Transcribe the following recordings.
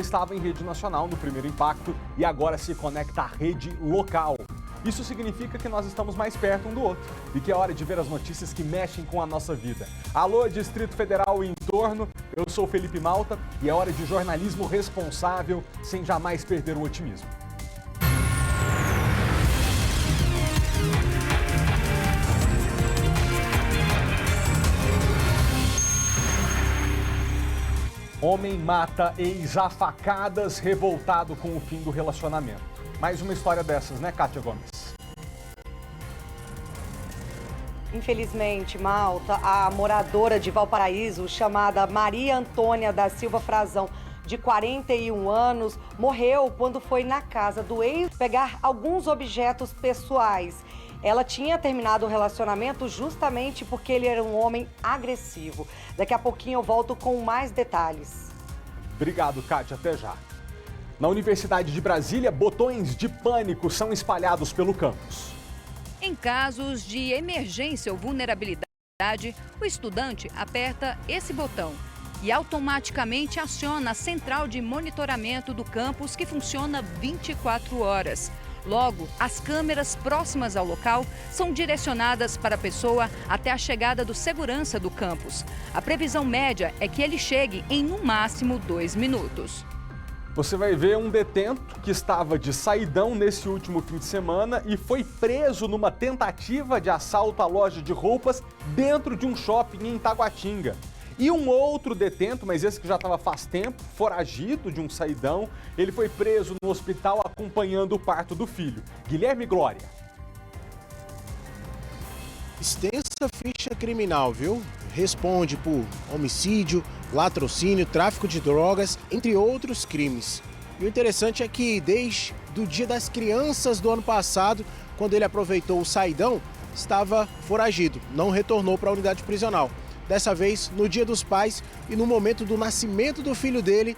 estava em rede nacional no primeiro impacto e agora se conecta à rede local. Isso significa que nós estamos mais perto um do outro e que é hora de ver as notícias que mexem com a nossa vida. Alô, Distrito Federal e entorno, eu sou Felipe Malta e é hora de jornalismo responsável sem jamais perder o otimismo. Homem mata ex a facadas, revoltado com o fim do relacionamento. Mais uma história dessas, né, Kátia Gomes? Infelizmente, Malta, a moradora de Valparaíso, chamada Maria Antônia da Silva Frazão, de 41 anos, morreu quando foi na casa do ex pegar alguns objetos pessoais. Ela tinha terminado o relacionamento justamente porque ele era um homem agressivo. Daqui a pouquinho eu volto com mais detalhes. Obrigado, Kátia. Até já. Na Universidade de Brasília, botões de pânico são espalhados pelo campus. Em casos de emergência ou vulnerabilidade, o estudante aperta esse botão e automaticamente aciona a central de monitoramento do campus, que funciona 24 horas. Logo, as câmeras próximas ao local são direcionadas para a pessoa até a chegada do segurança do campus. A previsão média é que ele chegue em, no máximo, 2 minutos. Você vai ver um detento que estava de saidão nesse último fim de semana e foi preso numa tentativa de assalto à loja de roupas dentro de um shopping em Taguatinga. E um outro detento, mas esse que já estava faz tempo, foragido de um saidão, ele foi preso no hospital acompanhando o parto do filho. Guilherme Glória. Extensa ficha criminal, viu? Responde por homicídio, latrocínio, tráfico de drogas, entre outros crimes. E o interessante é que desde o Dia das Crianças do ano passado, quando ele aproveitou o saidão, estava foragido, não retornou para a unidade prisional. Dessa vez, no Dia dos Pais e no momento do nascimento do filho dele,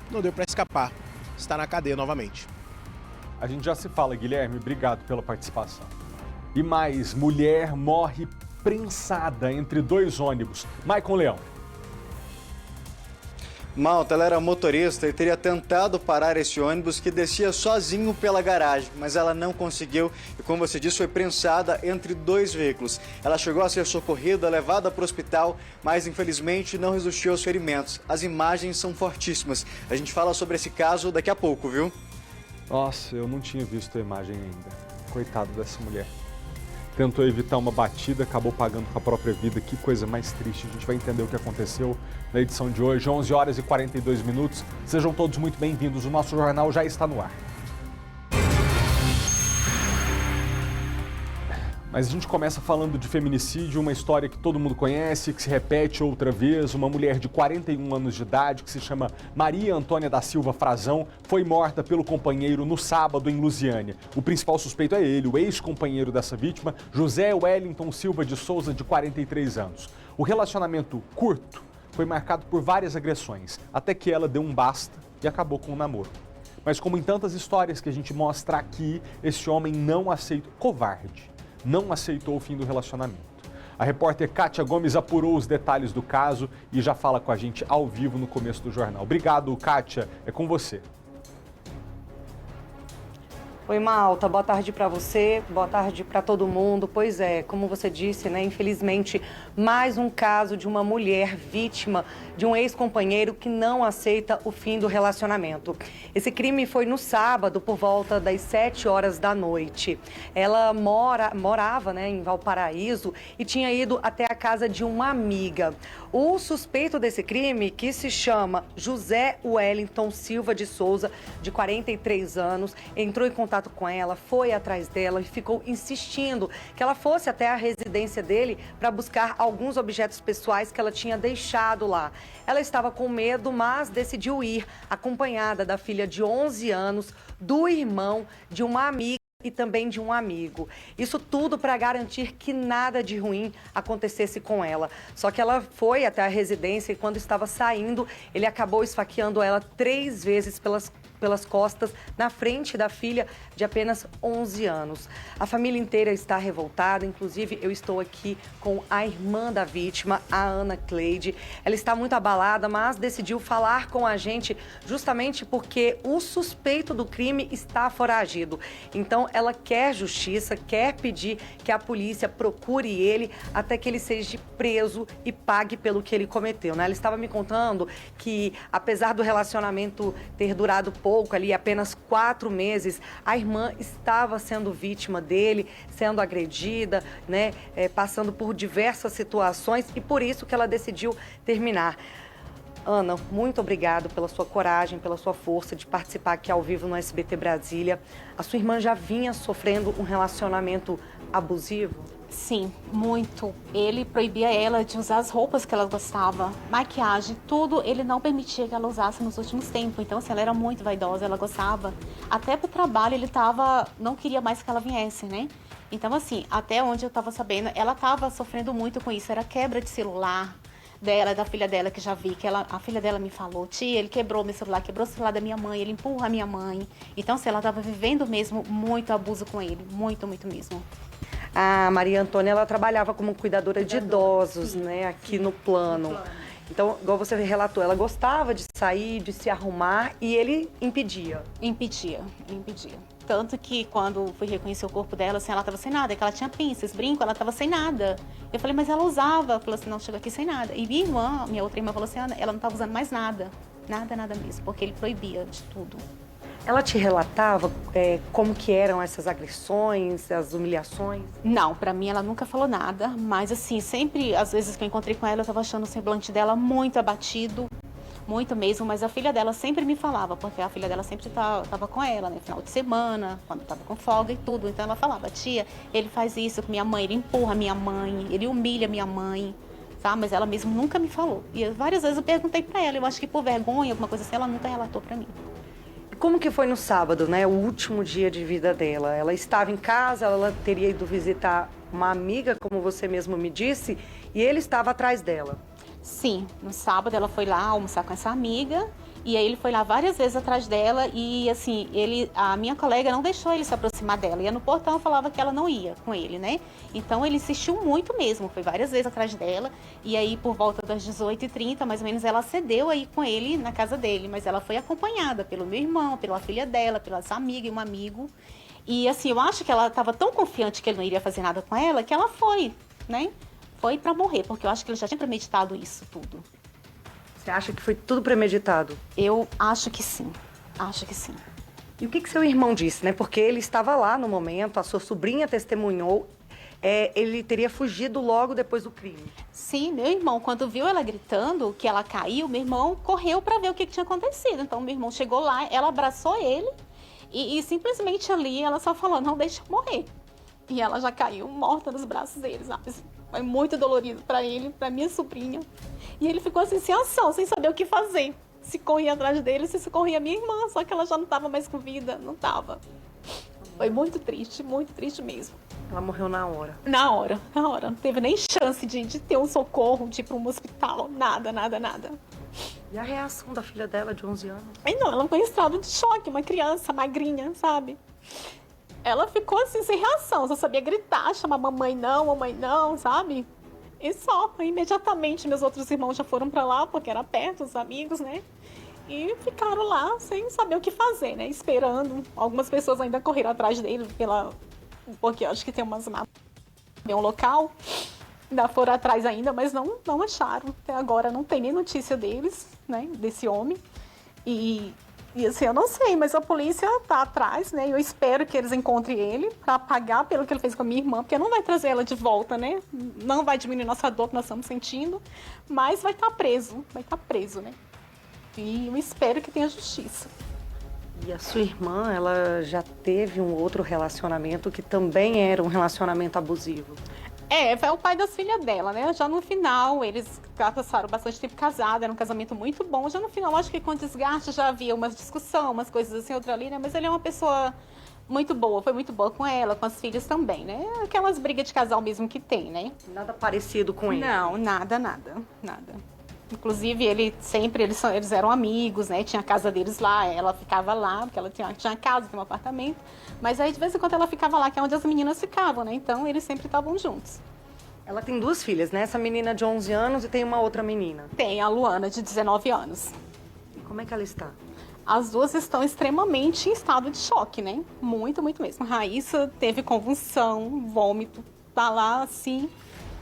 não deu para escapar. Está na cadeia novamente. A gente já se fala, Guilherme. Obrigado pela participação. E mais, mulher morre prensada entre 2 ônibus. Maicon Leão. Malta, ela era motorista e teria tentado parar esse ônibus que descia sozinho pela garagem, mas ela não conseguiu e, como você disse, foi prensada entre 2 veículos. Ela chegou a ser socorrida, levada para o hospital, mas infelizmente não resistiu aos ferimentos. As imagens são fortíssimas. A gente fala sobre esse caso daqui a pouco, viu? Nossa, eu não tinha visto a imagem ainda. Coitado dessa mulher. Tentou evitar uma batida, acabou pagando com a própria vida. Que coisa mais triste. A gente vai entender o que aconteceu na edição de hoje, 11 horas e 42 minutos. Sejam todos muito bem-vindos. O nosso jornal já está no ar. Mas a gente começa falando de feminicídio, uma história que todo mundo conhece, que se repete outra vez. Uma mulher de 41 anos de idade, que se chama Maria Antônia da Silva Frazão, foi morta pelo companheiro no sábado em Lusiânia. O principal suspeito é ele, o ex-companheiro dessa vítima, José Wellington Silva de Souza, de 43 anos. O relacionamento curto foi marcado por várias agressões, até que ela deu um basta e acabou com o namoro. Mas como em tantas histórias que a gente mostra aqui, esse homem não aceitou, covarde, não aceitou o fim do relacionamento. A repórter Kátia Gomes apurou os detalhes do caso e já fala com a gente ao vivo no começo do jornal. Obrigado, Kátia. É com você. Oi, Malta, boa tarde para você, boa tarde para todo mundo. Pois é, como você disse, né, infelizmente, mais um caso de uma mulher vítima de um ex-companheiro que não aceita o fim do relacionamento. Esse crime foi no sábado, por volta das 7 horas da noite. Ela morava, né, em Valparaíso e tinha ido até a casa de uma amiga. O suspeito desse crime, que se chama José Wellington Silva de Souza, de 43 anos, entrou em contato com ela, foi atrás dela e ficou insistindo que ela fosse até a residência dele para buscar alguns objetos pessoais que ela tinha deixado lá. Ela estava com medo, mas decidiu ir, acompanhada da filha de 11 anos, do irmão de uma amiga e também de um amigo. Isso tudo para garantir que nada de ruim acontecesse com ela. Só que ela foi até a residência e quando estava saindo, ele acabou esfaqueando ela 3 vezes pelas costas na frente da filha de apenas 11 anos. A família inteira está revoltada, inclusive eu estou aqui com a irmã da vítima, a Ana Cleide. Ela está muito abalada, mas decidiu falar com a gente justamente porque o suspeito do crime está foragido. Então ela quer justiça, quer pedir que a polícia procure ele até que ele seja preso e pague pelo que ele cometeu, né? Ela estava me contando que, apesar do relacionamento ter durado pouco, ali apenas 4 meses, a irmã estava sendo vítima dele, sendo agredida, né? Passando por diversas situações e por isso que ela decidiu terminar. Ana, muito obrigado pela sua coragem, pela sua força de participar aqui ao vivo no SBT Brasília. A sua irmã já vinha sofrendo um relacionamento abusivo? Sim, muito. Ele proibia ela de usar as roupas que ela gostava, maquiagem, tudo ele não permitia que ela usasse nos últimos tempos. Então, assim, ela era muito vaidosa, ela gostava. Até pro trabalho ele não queria mais que ela viesse, né? Então, assim, até onde eu tava sabendo, ela tava sofrendo muito com isso. Era quebra de celular dela, da filha dela, que já vi, que a filha dela me falou: tia, ele quebrou meu celular, quebrou o celular da minha mãe, ele empurra a minha mãe. Então, assim, ela tava vivendo mesmo muito abuso com ele, muito, muito mesmo. A Maria Antônia, ela trabalhava como cuidadora de idosos, sim, né, aqui no plano. Então, igual você relatou, ela gostava de sair, de se arrumar e ele impedia. Impedia. Tanto que quando fui reconhecer o corpo dela, assim, ela estava sem nada, que ela tinha pinças, brinco, ela estava sem nada. Eu falei, mas ela usava. Ela falou assim, não, chegou aqui sem nada. E minha outra irmã falou assim, ela não estava usando mais nada. Nada mesmo, porque ele proibia de tudo. Ela te relatava como que eram essas agressões, as humilhações? Não, pra mim ela nunca falou nada, mas assim, sempre, às vezes que eu encontrei com ela, eu tava achando o semblante dela muito abatido, muito mesmo, mas a filha dela sempre me falava, porque a filha dela sempre tava com ela, né, final de semana, quando tava com folga e tudo, então ela falava, tia, ele faz isso com minha mãe, ele empurra minha mãe, ele humilha minha mãe, tá? Mas ela mesmo nunca me falou. E várias vezes eu perguntei pra ela, eu acho que por vergonha, alguma coisa assim, ela nunca relatou pra mim. Como que foi no sábado, né? O último dia de vida dela. Ela estava em casa, ela teria ido visitar uma amiga, como você mesmo me disse, e ele estava atrás dela. Sim, no sábado ela foi lá almoçar com essa amiga, e aí ele foi lá várias vezes atrás dela, e assim, a minha colega não deixou ele se aproximar dela, ia no portão, falava que ela não ia com ele, né? Então ele insistiu muito mesmo, foi várias vezes atrás dela, e aí por volta das 18h30, mais ou menos, ela cedeu aí com ele na casa dele, mas ela foi acompanhada pelo meu irmão, pela filha dela, pela essa amiga e um amigo, e assim, eu acho que ela estava tão confiante que ele não iria fazer nada com ela, que ela foi, né? Foi pra morrer, porque eu acho que ele já tinha premeditado isso tudo. Você acha que foi tudo premeditado? Eu acho que sim, acho que sim. E o que seu irmão disse, né? Porque ele estava lá no momento, a sua sobrinha testemunhou, ele teria fugido logo depois do crime. Sim, meu irmão, quando viu ela gritando que ela caiu, meu irmão correu pra ver o que tinha acontecido. Então, meu irmão chegou lá, ela abraçou ele e simplesmente ali ela só falou, não deixa eu morrer. E ela já caiu morta nos braços dele, sabe? Foi muito dolorido pra ele, pra minha sobrinha. E ele ficou assim, sem ação, sem saber o que fazer. Se corria atrás dele, se corria minha irmã, só que ela já não tava mais com vida, não tava. Foi muito triste mesmo. Ela morreu na hora? Na hora. Não teve nem chance de ter um socorro, de ir pra um hospital, nada. E a reação da filha dela, de 11 anos? Não, ela foi em estado de choque, uma criança magrinha, sabe? Ela ficou assim, sem reação, só sabia gritar, chamar mamãe não, sabe? E só, imediatamente meus outros irmãos já foram pra lá, porque era perto, os amigos, né? E ficaram lá sem saber o que fazer, né? Esperando. Algumas pessoas ainda correram atrás dele, porque eu acho que tem umas mapas, tem um local, ainda foram atrás ainda, mas não acharam. Até agora não tem nem notícia deles, né? Desse homem. E assim, eu não sei, mas a polícia tá atrás, né? Eu espero que eles encontrem ele pra pagar pelo que ele fez com a minha irmã, porque não vai trazer ela de volta, né? Não vai diminuir nossa dor que nós estamos sentindo, mas vai estar preso, né? E eu espero que tenha justiça. E a sua irmã, ela já teve um outro relacionamento que também era um relacionamento abusivo? Foi o pai das filhas dela, né? Já no final, eles passaram bastante tempo casados, era um casamento muito bom. Já no final, acho que com desgaste já havia umas discussões, umas coisas assim, outra ali, né? Mas ele é uma pessoa muito boa, foi muito boa com ela, com as filhas também, né? Aquelas brigas de casal mesmo que tem, né? Nada parecido com ele? Não, nada. Inclusive, eles eram amigos, né? Tinha a casa deles lá, ela ficava lá, porque ela tinha casa, tinha um apartamento. Mas aí, de vez em quando, ela ficava lá, que é onde as meninas ficavam, né? Então, eles sempre estavam juntos. Ela tem duas filhas, né? Essa menina de 11 anos e tem uma outra menina. Tem a Luana, de 19 anos. E como é que ela está? As duas estão extremamente em estado de choque, né? Muito, muito mesmo. A Raíssa teve convulsão, vômito, tá lá, assim,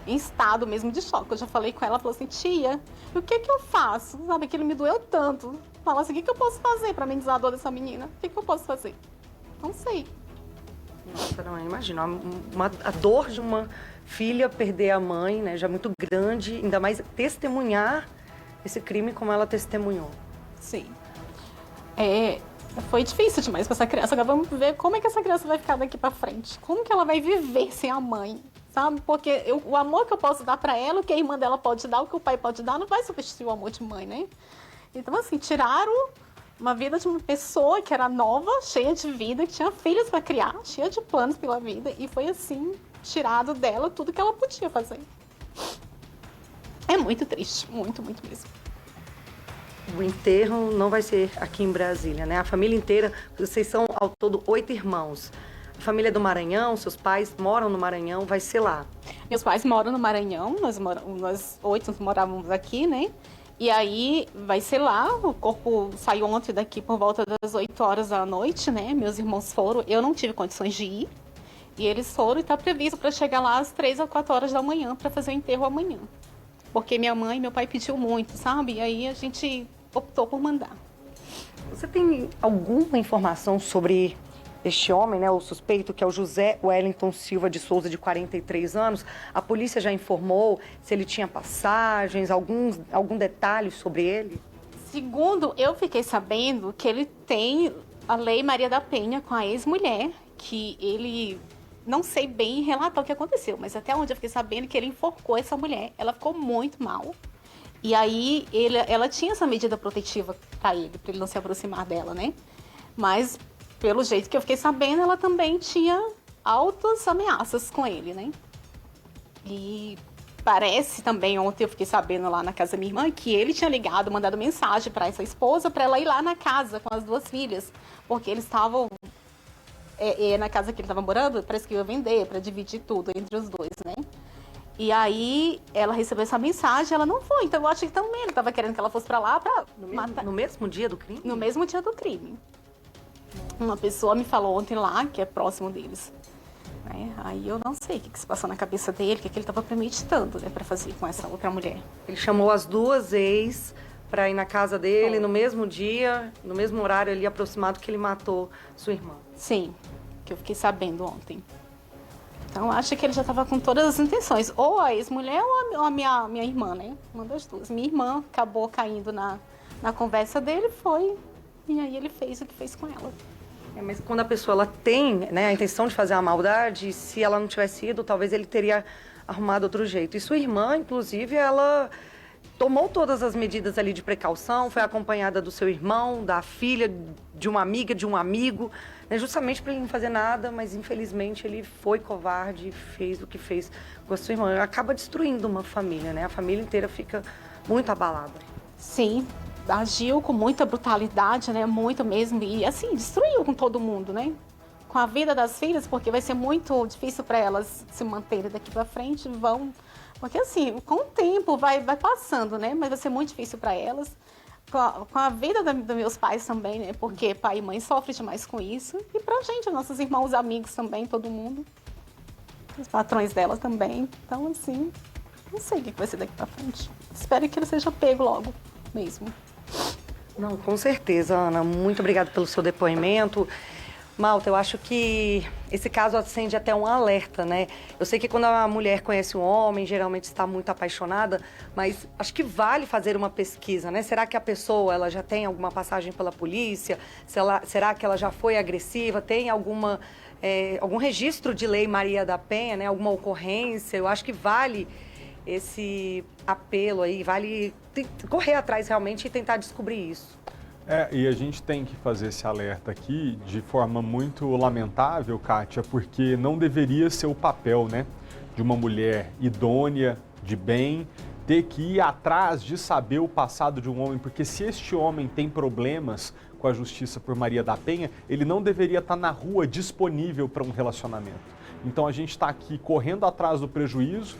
em estado mesmo de choque. Eu já falei com ela, falou assim, tia, o que eu faço? Sabe, que ele me doeu tanto. Fala assim, o que eu posso fazer pra amenizar a dor dessa menina? O que eu posso fazer? Não sei. Nossa, não, imagina, a dor de uma filha perder a mãe, né, já muito grande, ainda mais testemunhar esse crime como ela testemunhou. Sim. Foi difícil demais pra essa criança. Agora vamos ver como é que essa criança vai ficar daqui pra frente. Como que ela vai viver sem a mãe, sabe? Porque o amor que eu posso dar pra ela, o que a irmã dela pode dar, o que o pai pode dar, não vai substituir o amor de mãe, né? Então, assim, tiraram uma vida de uma pessoa que era nova, cheia de vida, que tinha filhos pra criar, cheia de planos pela vida, e foi assim, tirado dela tudo que ela podia fazer. É muito triste, muito, muito mesmo. O enterro não vai ser aqui em Brasília, né? A família inteira, vocês são ao todo 8 irmãos. A família é do Maranhão, seus pais moram no Maranhão, vai ser lá. Meus pais moram no Maranhão, nós 8 morávamos aqui, né? E aí vai ser lá, o corpo saiu ontem daqui por volta das 8 horas da noite, né? Meus irmãos foram, eu não tive condições de ir. E eles foram e tá previsto para chegar lá às 3 ou 4 horas da manhã para fazer o enterro amanhã. Porque minha mãe e meu pai pediu muito, sabe? E aí a gente optou por mandar. Você tem alguma informação sobre este homem, né, o suspeito, que é o José Wellington Silva de Souza, de 43 anos? A polícia já informou se ele tinha passagens, algum detalhe sobre ele? Segundo, eu fiquei sabendo que ele tem a Lei Maria da Penha com a ex-mulher, que ele, não sei bem relatar o que aconteceu, mas até onde eu fiquei sabendo que ele enforcou essa mulher. Ela ficou muito mal. E aí ela tinha essa medida protetiva para ele não se aproximar dela, né? Mas, pelo jeito que eu fiquei sabendo, ela também tinha altas ameaças com ele, né? E parece também, ontem eu fiquei sabendo lá na casa da minha irmã, que ele tinha ligado, mandado mensagem para essa esposa, para ela ir lá na casa com as duas filhas, porque eles estavam na casa que ele estava morando, parece que ia vender, para dividir tudo entre os dois, né? E aí ela recebeu essa mensagem, ela não foi. Então eu acho que também ele estava querendo que ela fosse para lá para matar. No mesmo dia do crime? No mesmo dia do crime. Uma pessoa me falou ontem lá, que é próximo deles. Aí eu não sei o que se passou na cabeça dele, o que ele estava premeditando, né, para fazer com essa outra mulher. Ele chamou as duas ex para ir na casa dele no mesmo dia, no mesmo horário ali aproximado que ele matou sua irmã. Sim, que eu fiquei sabendo ontem. Então, acho que ele já estava com todas as intenções. Ou a ex-mulher ou a minha irmã, né? Uma das duas. Minha irmã acabou caindo na conversa dele, foi. E aí ele fez o que fez com ela. Mas quando a pessoa ela tem, né, a intenção de fazer uma maldade, se ela não tivesse ido, talvez ele teria arrumado outro jeito. E sua irmã, inclusive, ela tomou todas as medidas ali de precaução, foi acompanhada do seu irmão, da filha, de uma amiga, de um amigo, né, justamente para ele não fazer nada, mas infelizmente ele foi covarde e fez o que fez com a sua irmã. Acaba destruindo uma família, né? A família inteira fica muito abalada. Sim, agiu com muita brutalidade, né? Muito mesmo. E assim, destruiu com todo mundo, né? Com a vida das filhas, porque vai ser muito difícil para elas se manterem daqui para frente, porque assim, com o tempo vai passando, né? Mas vai ser muito difícil para elas. Com a vida dos meus pais também, né? Porque pai e mãe sofrem demais com isso. E pra gente, nossos irmãos, amigos também, todo mundo. Os patrões dela também. Então, assim, não sei o que vai ser daqui pra frente. Espero que ele seja pego logo mesmo. Não, com certeza, Ana. Muito obrigada pelo seu depoimento. Malta, eu acho que esse caso acende até um alerta, né? Eu sei que quando a mulher conhece um homem, geralmente está muito apaixonada, mas acho que vale fazer uma pesquisa, né? Será que a pessoa ela já tem alguma passagem pela polícia? Será que ela já foi agressiva? Tem algum registro de Lei Maria da Penha, né? Alguma ocorrência? Eu acho que vale esse apelo aí, vale correr atrás realmente e tentar descobrir isso. E a gente tem que fazer esse alerta aqui de forma muito lamentável, Kátia, porque não deveria ser o papel, né, de uma mulher idônea, de bem, ter que ir atrás de saber o passado de um homem, porque se este homem tem problemas com a justiça por Maria da Penha, ele não deveria estar na rua disponível para um relacionamento. Então a gente está aqui correndo atrás do prejuízo,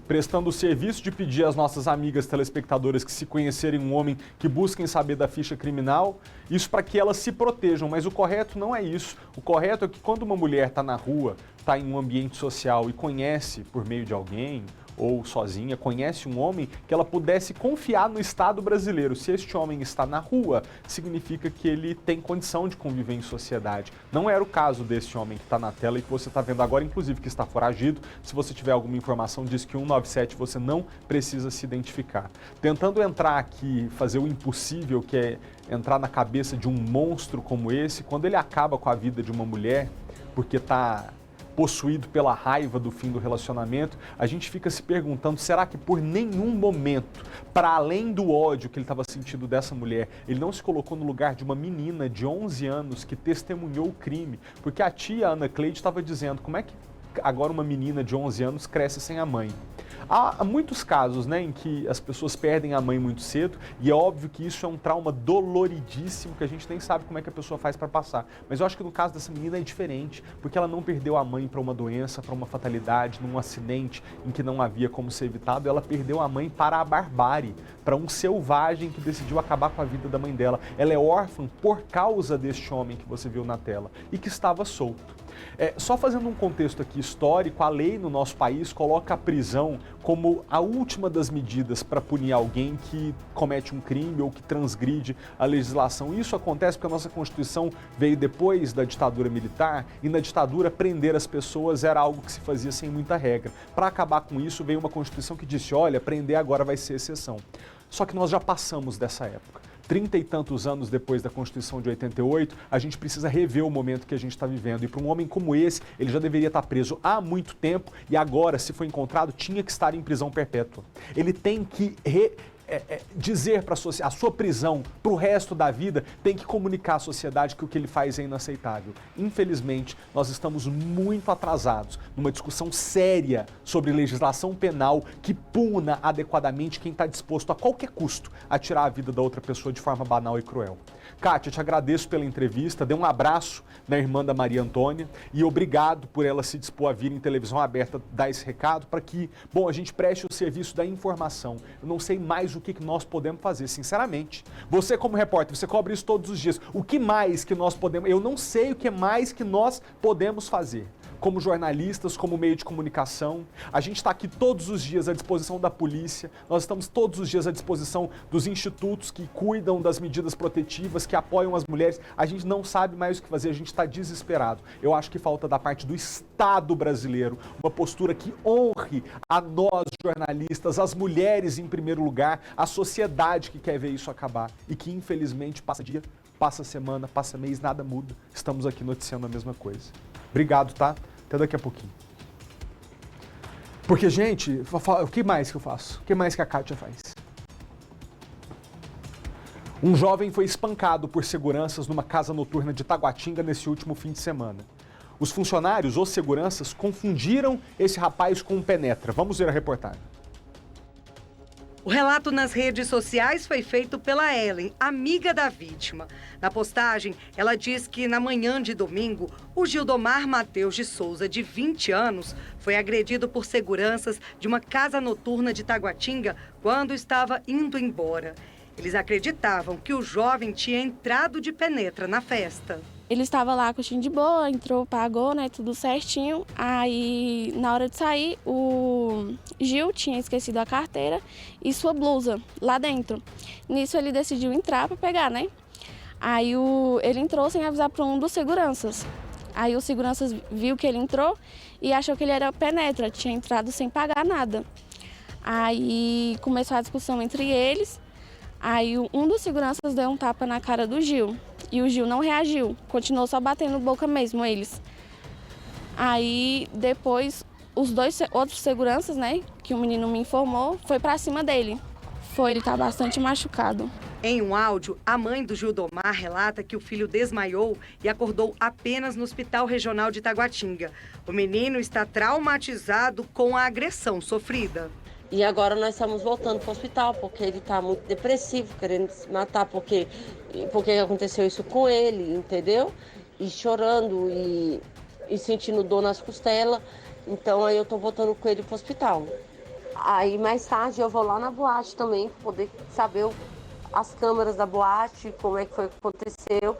prestando o serviço de pedir às nossas amigas telespectadoras que, se conhecerem um homem, que busquem saber da ficha criminal, isso para que elas se protejam, mas o correto não é isso. O correto é que quando uma mulher está na rua, está em um ambiente social e conhece por meio de alguém, ou sozinha, conhece um homem, que ela pudesse confiar no Estado brasileiro. Se este homem está na rua, significa que ele tem condição de conviver em sociedade. Não era o caso desse homem que está na tela e que você está vendo agora, inclusive que está foragido. Se você tiver alguma informação, diz que 197, você não precisa se identificar. Tentando entrar aqui, fazer o impossível, que é entrar na cabeça de um monstro como esse, quando ele acaba com a vida de uma mulher, porque está possuído pela raiva do fim do relacionamento, a gente fica se perguntando, será que por nenhum momento, para além do ódio que ele estava sentindo dessa mulher, ele não se colocou no lugar de uma menina de 11 anos que testemunhou o crime? Porque a tia Ana Cleide estava dizendo, como é que agora uma menina de 11 anos cresce sem a mãe? Há muitos casos, né, em que as pessoas perdem a mãe muito cedo e é óbvio que isso é um trauma doloridíssimo que a gente nem sabe como é que a pessoa faz para passar. Mas eu acho que no caso dessa menina é diferente, porque ela não perdeu a mãe para uma doença, para uma fatalidade, num acidente em que não havia como ser evitado, ela perdeu a mãe para a barbárie, para um selvagem que decidiu acabar com a vida da mãe dela. Ela é órfã por causa deste homem que você viu na tela e que estava solto. Só fazendo um contexto aqui histórico, a lei no nosso país coloca a prisão como a última das medidas para punir alguém que comete um crime ou que transgride a legislação. Isso acontece porque a nossa Constituição veio depois da ditadura militar e na ditadura prender as pessoas era algo que se fazia sem muita regra. Para acabar com isso veio uma Constituição que disse, olha, prender agora vai ser exceção. Só que nós já passamos dessa época. 30 e tantos anos depois da Constituição de 88, a gente precisa rever o momento que a gente está vivendo. E para um homem como esse, ele já deveria estar preso há muito tempo e agora, se foi encontrado, tinha que estar em prisão perpétua. Ele tem que dizer para a sua prisão para o resto da vida, tem que comunicar à sociedade que o que ele faz é inaceitável. Infelizmente, nós estamos muito atrasados numa discussão séria sobre legislação penal que puna adequadamente quem está disposto a qualquer custo a tirar a vida da outra pessoa de forma banal e cruel. Kátia, eu te agradeço pela entrevista, dê um abraço na irmã da Maria Antônia e obrigado por ela se dispor a vir em televisão aberta dar esse recado para que, bom, a gente preste o serviço da informação. Eu não sei mais o que nós podemos fazer, sinceramente. Você como repórter, você cobre isso todos os dias. O que mais que nós podemos... Eu não sei o que mais que nós podemos fazer. Como jornalistas, como meio de comunicação. A gente está aqui todos os dias à disposição da polícia, nós estamos todos os dias à disposição dos institutos que cuidam das medidas protetivas, que apoiam as mulheres. A gente não sabe mais o que fazer, a gente está desesperado. Eu acho que falta da parte do Estado brasileiro uma postura que honre a nós, jornalistas, as mulheres em primeiro lugar, a sociedade que quer ver isso acabar e que infelizmente passa dia, passa semana, passa mês, nada muda. Estamos aqui noticiando a mesma coisa. Obrigado, tá? Até daqui a pouquinho. Porque, gente, o que mais que eu faço? O que mais que a Kátia faz? Um jovem foi espancado por seguranças numa casa noturna de Taguatinga nesse último fim de semana. Os funcionários ou seguranças confundiram esse rapaz com um penetra. Vamos ver a reportagem. O relato nas redes sociais foi feito pela Ellen, amiga da vítima. Na postagem, ela diz que na manhã de domingo, o Gildomar Mateus de Souza, de 20 anos, foi agredido por seguranças de uma casa noturna de Taguatinga quando estava indo embora. Eles acreditavam que o jovem tinha entrado de penetra na festa. Ele estava lá curtindo de boa, entrou, pagou, né, tudo certinho. Aí, na hora de sair, o Gil tinha esquecido a carteira e sua blusa lá dentro. Nisso, ele decidiu entrar para pegar, né? Aí, ele entrou sem avisar para um dos seguranças. Aí, os seguranças viu que ele entrou e achou que ele era penetra, tinha entrado sem pagar nada. Aí, começou a discussão entre eles. Aí, um dos seguranças deu um tapa na cara do Gil. E o Gil não reagiu, continuou só batendo boca mesmo, eles. Aí, depois, os dois outros seguranças, né, que o menino me informou, foi pra cima dele. Ele tá bastante machucado. Em um áudio, a mãe do Gildomar relata que o filho desmaiou e acordou apenas no Hospital Regional de Taguatinga. O menino está traumatizado com a agressão sofrida. E agora nós estamos voltando para o hospital, porque ele está muito depressivo, querendo se matar, porque aconteceu isso com ele, entendeu? E chorando e sentindo dor nas costelas. Então aí eu estou voltando com ele para o hospital. Aí mais tarde eu vou lá na boate também, para poder saber as câmeras da boate, como é que foi que aconteceu.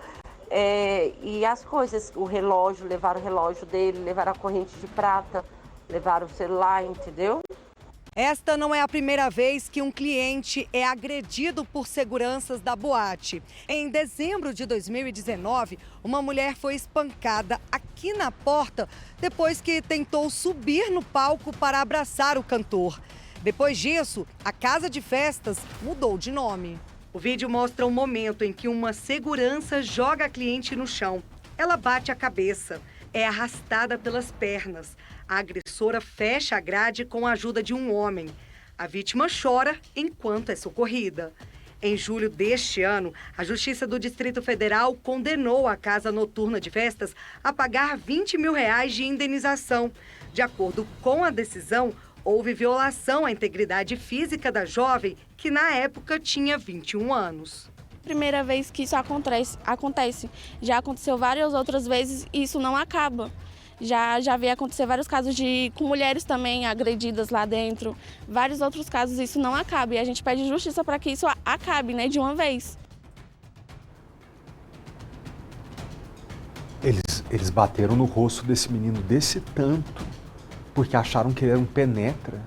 E as coisas, o relógio, levaram o relógio dele, levaram a corrente de prata, levaram o celular, entendeu? Esta não é a primeira vez que um cliente é agredido por seguranças da boate. Em dezembro de 2019, uma mulher foi espancada aqui na porta depois que tentou subir no palco para abraçar o cantor. Depois disso, a casa de festas mudou de nome. O vídeo mostra um momento em que uma segurança joga a cliente no chão. Ela bate a cabeça, é arrastada pelas pernas. A agressora fecha a grade com a ajuda de um homem. A vítima chora enquanto é socorrida. Em julho deste ano, a Justiça do Distrito Federal condenou a casa noturna de festas a pagar R$20 mil de indenização. De acordo com a decisão, houve violação à integridade física da jovem, que na época tinha 21 anos. Primeira vez que isso acontece. Já aconteceu várias outras vezes e isso não acaba. Já veio acontecer vários casos com mulheres também agredidas lá dentro. Vários outros casos, isso não acaba. E a gente pede justiça para que isso acabe, né, de uma vez. Eles bateram no rosto desse menino desse tanto, porque acharam que ele era um penetra.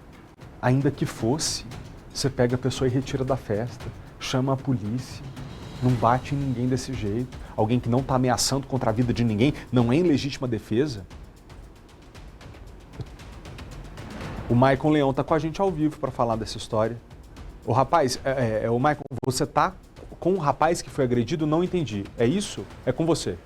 Ainda que fosse, você pega a pessoa e retira da festa, chama a polícia, não bate em ninguém desse jeito. Alguém que não está ameaçando contra a vida de ninguém, não é em legítima defesa. O Maicon Leão está com a gente ao vivo para falar dessa história. O rapaz, o Maicon, você está com o rapaz que foi agredido? Não entendi. É isso? É com você?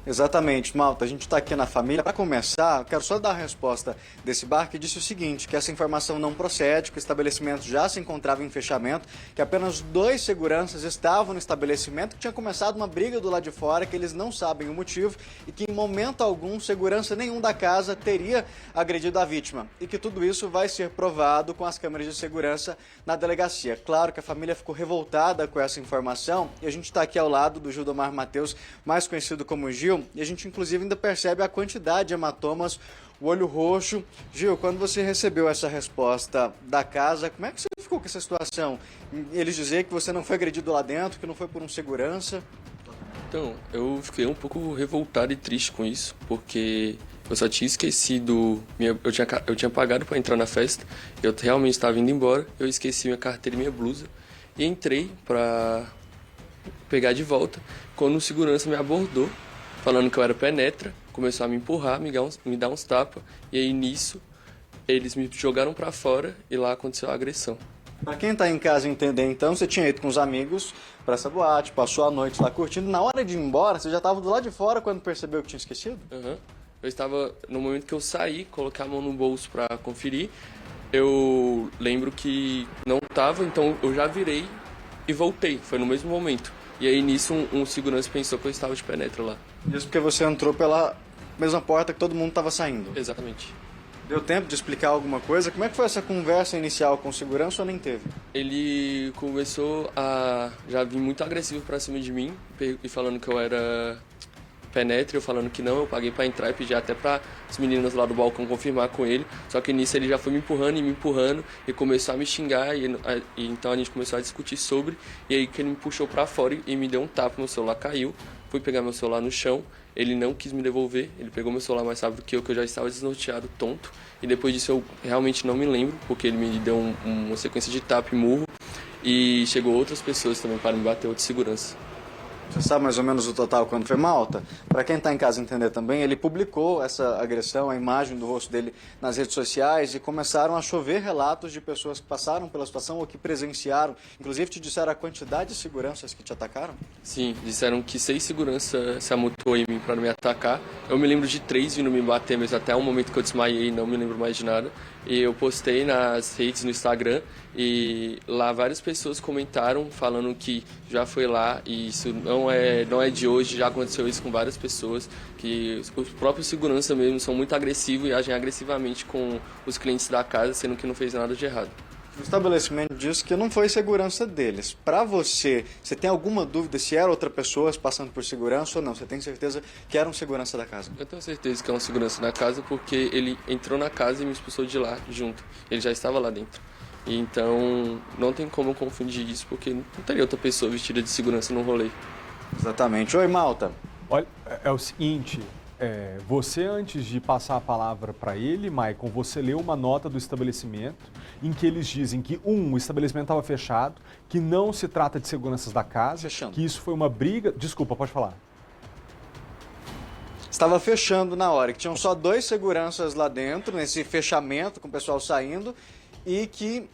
Exatamente, Malta, a gente está aqui na família. Para começar, eu quero só dar a resposta desse bar que disse o seguinte, que essa informação não procede, que o estabelecimento já se encontrava em fechamento, que apenas 2 seguranças estavam no estabelecimento, que tinha começado uma briga do lado de fora, que eles não sabem o motivo e que em momento algum segurança nenhum da casa teria agredido a vítima e que tudo isso vai ser provado com as câmeras de segurança na delegacia. Claro que a família ficou revoltada com essa informação e a gente está aqui ao lado do Gildomar Matheus, mais conhecido como Gil, e a gente inclusive ainda percebe a quantidade de hematomas, o olho roxo. Gil, quando você recebeu essa resposta da casa, como é que você ficou com essa situação? Eles dizer que você não foi agredido lá dentro, que não foi por um segurança? Então, eu fiquei um pouco revoltado e triste com isso, porque eu só tinha esquecido, eu tinha pagado para entrar na festa, eu realmente estava indo embora, eu esqueci minha carteira e minha blusa, e entrei para pegar de volta, quando o segurança me abordou, falando que eu era penetra, começou a me empurrar, me dar uns tapas, e aí nisso eles me jogaram para fora e lá aconteceu a agressão. Para quem está em casa entender, então, você tinha ido com os amigos para essa boate, passou a noite lá curtindo, na hora de ir embora, você já estava do lado de fora quando percebeu que tinha esquecido? Uhum. Eu estava, no momento que eu saí, coloquei a mão no bolso para conferir, eu lembro que não estava, então eu já virei e voltei, foi no mesmo momento. E aí nisso um segurança pensou que eu estava de penetra lá. Isso porque você entrou pela mesma porta que todo mundo estava saindo? Exatamente. Deu tempo de explicar alguma coisa? Como é que foi essa conversa inicial com o segurança ou nem teve? Ele começou a já vir muito agressivo pra cima de mim e falando que eu era penetra, eu falando que não, eu paguei pra entrar e pedi até para as meninas lá do balcão confirmar com ele, só que nisso ele já foi me empurrando e começou a me xingar e então a gente começou a discutir sobre, e aí que ele me puxou pra fora e me deu um tapa, meu celular caiu, fui pegar meu celular no chão, ele não quis me devolver, ele pegou meu celular mais rápido que eu já estava desnorteado, tonto, e depois disso eu realmente não me lembro, porque ele me deu uma sequência de tapa e murro, e chegou outras pessoas também para me bater, outro segurança. Você sabe mais ou menos o total quando foi, Malta? Para quem está em casa entender também, ele publicou essa agressão, a imagem do rosto dele nas redes sociais e começaram a chover relatos de pessoas que passaram pela situação ou que presenciaram. Inclusive te disseram a quantidade de seguranças que te atacaram? Sim, disseram que 6 seguranças se amontoou em mim para me atacar. Eu me lembro de 3 vindo me bater, mas até o momento que eu desmaiei não me lembro mais de nada. E eu postei nas redes, no Instagram, e lá várias pessoas comentaram falando que já foi lá e isso não é de hoje, já aconteceu isso com várias pessoas, que os próprios seguranças mesmo são muito agressivos e agem agressivamente com os clientes da casa, sendo que não fez nada de errado. O estabelecimento disse que não foi segurança deles. Para você tem alguma dúvida se era outra pessoa passando por segurança ou não? Você tem certeza que era um segurança da casa? Eu tenho certeza que é um segurança da casa porque ele entrou na casa e me expulsou de lá junto. Ele já estava lá dentro. Então não tem como eu confundir isso porque não teria outra pessoa vestida de segurança no rolê. Exatamente. Oi, Malta. Olha, é o seguinte... você, antes de passar a palavra para ele, Maicon, você leu uma nota do estabelecimento em que eles dizem que, o estabelecimento estava fechado, que não se trata de seguranças da casa, fechando. Que isso foi uma briga... Desculpa, pode falar. Estava fechando na hora, que tinham só 2 seguranças lá dentro, nesse fechamento, com o pessoal saindo, e que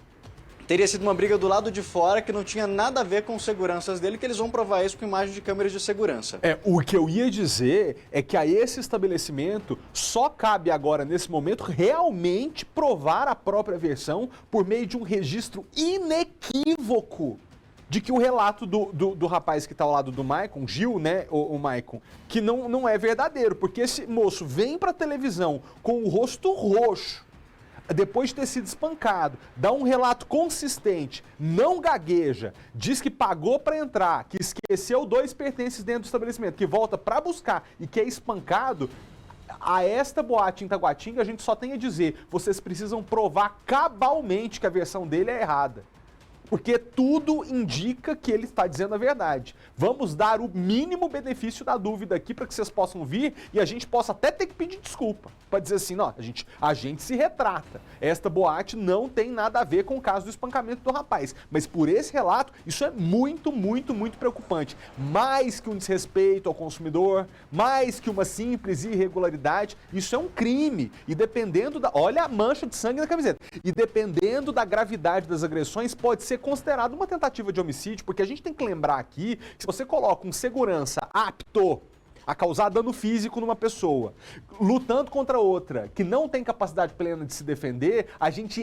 teria sido uma briga do lado de fora que não tinha nada a ver com seguranças dele, que eles vão provar isso com imagens de câmeras de segurança. O que eu ia dizer é que a esse estabelecimento só cabe agora, nesse momento, realmente provar a própria versão por meio de um registro inequívoco de que o relato do rapaz que está ao lado do Maicon, Gil, né, o Maicon, que não é verdadeiro, porque esse moço vem para a televisão com o rosto roxo, depois de ter sido espancado, dá um relato consistente, não gagueja, diz que pagou para entrar, que esqueceu 2 pertences dentro do estabelecimento, que volta para buscar e que é espancado, a esta boate em Taguatinga a gente só tem a dizer, vocês precisam provar cabalmente que a versão dele é errada. Porque tudo indica que ele está dizendo a verdade. Vamos dar o mínimo benefício da dúvida aqui para que vocês possam vir e a gente possa até ter que pedir desculpa. Para dizer assim, não, a gente se retrata. Esta boate não tem nada a ver com o caso do espancamento do rapaz. Mas por esse relato, isso é muito, muito, muito preocupante. Mais que um desrespeito ao consumidor, mais que uma simples irregularidade, isso é um crime. E dependendo da... Olha a mancha de sangue na camiseta. E dependendo da gravidade das agressões, pode ser considerado uma tentativa de homicídio, porque a gente tem que lembrar aqui que se você coloca um segurança apto a causar dano físico numa pessoa, lutando contra outra, que não tem capacidade plena de se defender, a gente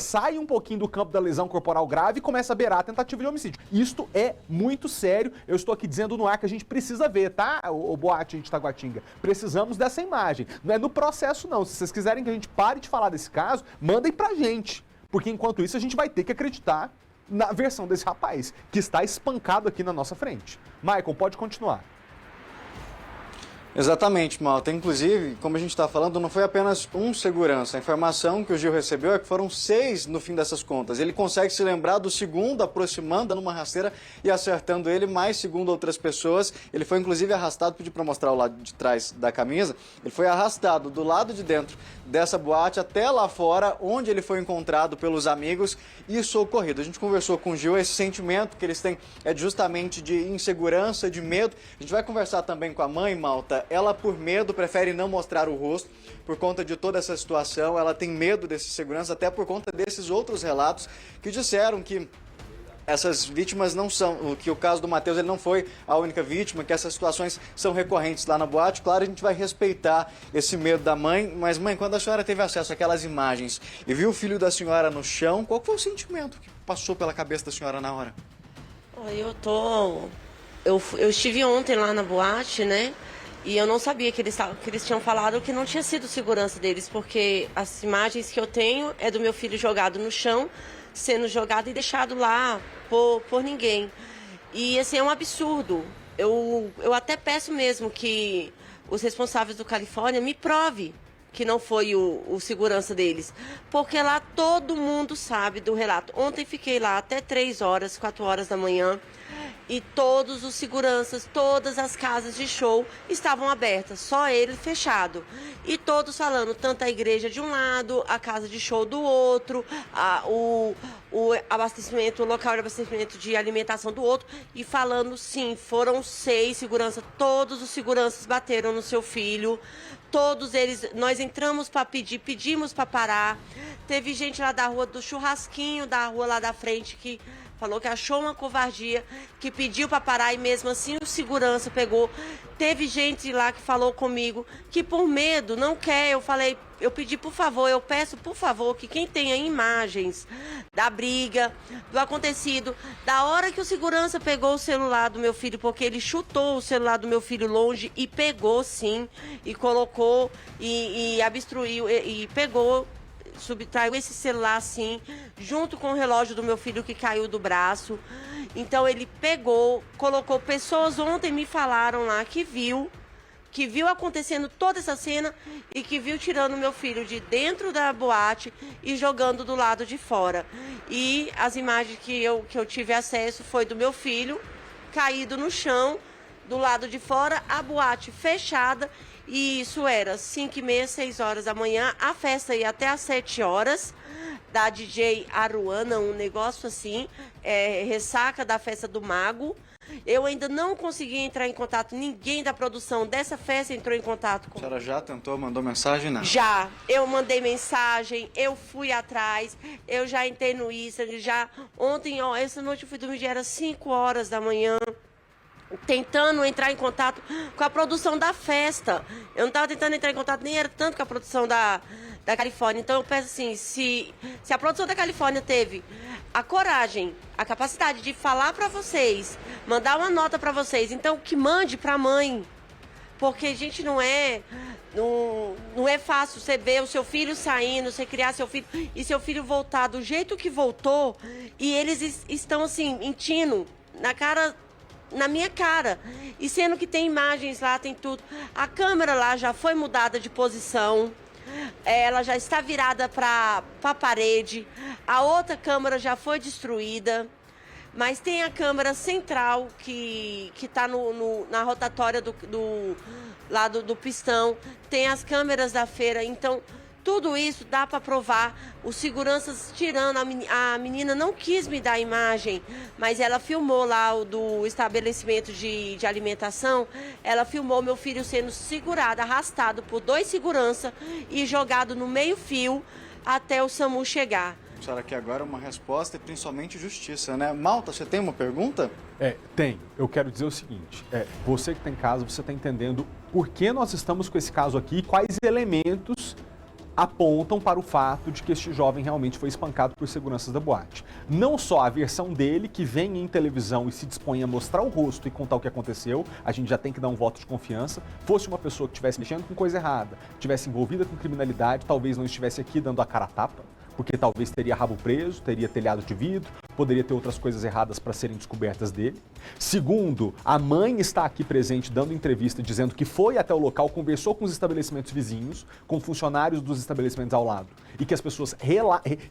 sai um pouquinho do campo da lesão corporal grave e começa a beirar a tentativa de homicídio. Isto é muito sério, eu estou aqui dizendo no ar que a gente precisa ver, tá, o boate de Taguatinga? Precisamos dessa imagem, não é no processo não, se vocês quiserem que a gente pare de falar desse caso, mandem pra gente, porque enquanto isso a gente vai ter que acreditar na versão desse rapaz, que está espancado aqui na nossa frente. Maicon, pode continuar. Exatamente, Malta. Inclusive, como a gente está falando, não foi apenas um segurança. A informação que o Gil recebeu é que foram 6 no fim dessas contas. Ele consegue se lembrar do segundo aproximando numa rasteira e acertando ele, mais segundo outras pessoas. Ele foi inclusive arrastado, pedi para mostrar o lado de trás da camisa, ele foi arrastado do lado de dentro dessa boate até lá fora, onde ele foi encontrado pelos amigos e socorrido. A gente conversou com o Gil, esse sentimento que eles têm é justamente de insegurança, de medo. A gente vai conversar também com a mãe, Malta. Ela, por medo, prefere não mostrar o rosto por conta de toda essa situação. Ela tem medo desse segurança, até por conta desses outros relatos que disseram que essas vítimas não são, que o caso do Matheus ele não foi a única vítima, que essas situações são recorrentes lá na boate. Claro, a gente vai respeitar esse medo da mãe, mas mãe, quando a senhora teve acesso àquelas imagens e viu o filho da senhora no chão, qual foi o sentimento que passou pela cabeça da senhora na hora? Eu estive ontem lá na boate, né? E eu não sabia que eles tinham falado que não tinha sido segurança deles, porque as imagens que eu tenho é do meu filho jogado no chão, sendo jogado e deixado lá por ninguém. E assim, é um absurdo. Eu até peço mesmo que os responsáveis do Califórnia me prove que não foi o segurança deles, porque lá todo mundo sabe do relato. Ontem fiquei lá até 3 horas, 4 horas da manhã, e todos os seguranças, todas as casas de show estavam abertas, só ele fechado. E todos falando, tanto a igreja de um lado, a casa de show do outro, o abastecimento, o local de abastecimento de alimentação do outro, e falando, sim, foram 6 seguranças, todos os seguranças bateram no seu filho, todos eles, nós entramos para pedimos para parar. Teve gente lá da rua do churrasquinho, da rua lá da frente, que falou que achou uma covardia, que pediu para parar e mesmo assim o segurança pegou. Teve gente lá que falou comigo que por medo não quer. Eu pedi, por favor, eu peço, por favor, que quem tenha imagens da briga, do acontecido, da hora que o segurança pegou o celular do meu filho, porque ele chutou o celular do meu filho longe e pegou sim, e colocou e obstruiu e pegou, subtraiu esse celular assim, junto com o relógio do meu filho que caiu do braço. Então ele pegou, colocou, pessoas ontem me falaram lá que viu acontecendo toda essa cena e que viu tirando meu filho de dentro da boate e jogando do lado de fora. E as imagens que eu tive acesso foi do meu filho caído no chão, do lado de fora, a boate fechada, e isso era 5h30, 6 horas da manhã, a festa ia até às 7 horas, da DJ Aruana, um negócio assim, ressaca da festa do Mago. Eu ainda não consegui entrar em contato, ninguém da produção dessa festa entrou em contato comigo. A senhora já tentou, mandou mensagem? Não? Já, eu mandei mensagem, eu fui atrás, eu já entrei no Instagram, já ontem, essa noite eu fui dormir, já era 5 horas da manhã, tentando entrar em contato com a produção da festa. Eu não estava tentando entrar em contato, nem era tanto com a produção da Califórnia. Então eu peço assim, se a produção da Califórnia teve a coragem, a capacidade de falar para vocês, mandar uma nota para vocês, então que mande para a mãe. Porque, gente, não é fácil você ver o seu filho saindo, você criar seu filho e seu filho voltar do jeito que voltou, e eles estão assim, mentindo na minha cara, e sendo que tem imagens lá, tem tudo. A câmera lá já foi mudada de posição, ela já está virada para a parede, a outra câmera já foi destruída, mas tem a câmera central que está na rotatória do lado do pistão, tem as câmeras da feira, então tudo isso dá para provar. Os seguranças tirando, a menina não quis me dar a imagem, mas ela filmou lá o do estabelecimento de alimentação, ela filmou meu filho sendo segurado, arrastado por 2 seguranças e jogado no meio-fio até o SAMU chegar. A senhora quer agora uma resposta e principalmente justiça, né? Malta, você tem uma pergunta? Tem. Eu quero dizer o seguinte, você que está em casa, você está entendendo por que nós estamos com esse caso aqui, quais elementos apontam para o fato de que este jovem realmente foi espancado por seguranças da boate. Não só a versão dele, que vem em televisão e se dispõe a mostrar o rosto e contar o que aconteceu, a gente já tem que dar um voto de confiança. Fosse uma pessoa que estivesse mexendo com coisa errada, estivesse envolvida com criminalidade, talvez não estivesse aqui dando a cara a tapa, porque talvez teria rabo preso, teria telhado de vidro, poderia ter outras coisas erradas para serem descobertas dele. Segundo, a mãe está aqui presente dando entrevista dizendo que foi até o local, conversou com os estabelecimentos vizinhos, com funcionários dos estabelecimentos ao lado, e que as pessoas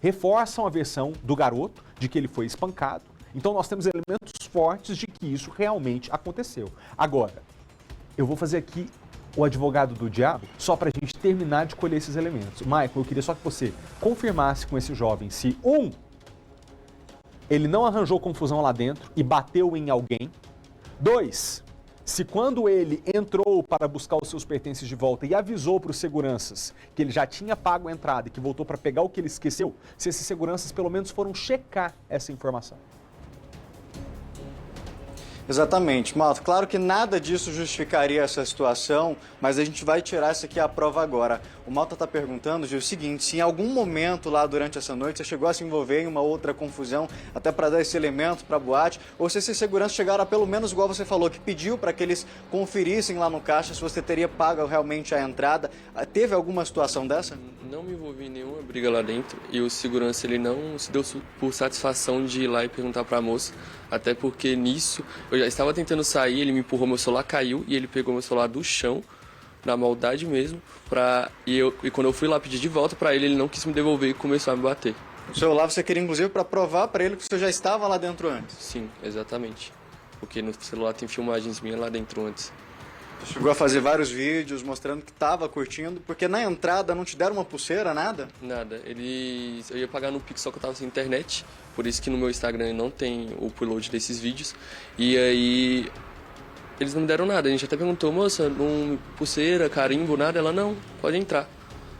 reforçam a versão do garoto de que ele foi espancado. Então nós temos elementos fortes de que isso realmente aconteceu. Agora, eu vou fazer aqui o advogado do diabo, só para a gente terminar de colher esses elementos. Michael, eu queria só que você confirmasse com esse jovem se, ele não arranjou confusão lá dentro e bateu em alguém. 2, se quando ele entrou para buscar os seus pertences de volta e avisou para os seguranças que ele já tinha pago a entrada e que voltou para pegar o que ele esqueceu, se esses seguranças pelo menos foram checar essa informação. Exatamente, Malta. Claro que nada disso justificaria essa situação, mas a gente vai tirar isso aqui à prova agora. O Malta está perguntando, Gil, o seguinte, se em algum momento lá durante essa noite você chegou a se envolver em uma outra confusão, até para dar esse elemento para a boate, ou se esses seguranças chegaram a pelo menos, igual você falou, que pediu para que eles conferissem lá no caixa se você teria pago realmente a entrada. Teve alguma situação dessa? Não me envolvi em nenhuma briga lá dentro e o segurança ele não se deu por satisfação de ir lá e perguntar para a moça, até porque nisso eu já estava tentando sair, ele me empurrou, meu celular caiu e ele pegou meu celular do chão, na maldade mesmo, e quando eu fui lá pedir de volta para ele não quis me devolver e começou a me bater. O celular você queria inclusive para provar para ele que você já estava lá dentro antes? Sim, exatamente, porque no celular tem filmagens minhas lá dentro antes. Você chegou a fazer vários vídeos mostrando que estava curtindo, porque na entrada não te deram uma pulseira, nada? Nada, eu ia pagar no Pix, só que eu estava sem internet, por isso que no meu Instagram não tem o upload desses vídeos, e aí eles não me deram nada. A gente até perguntou, moça, não pulseira, carimbo, nada? Ela, não, pode entrar.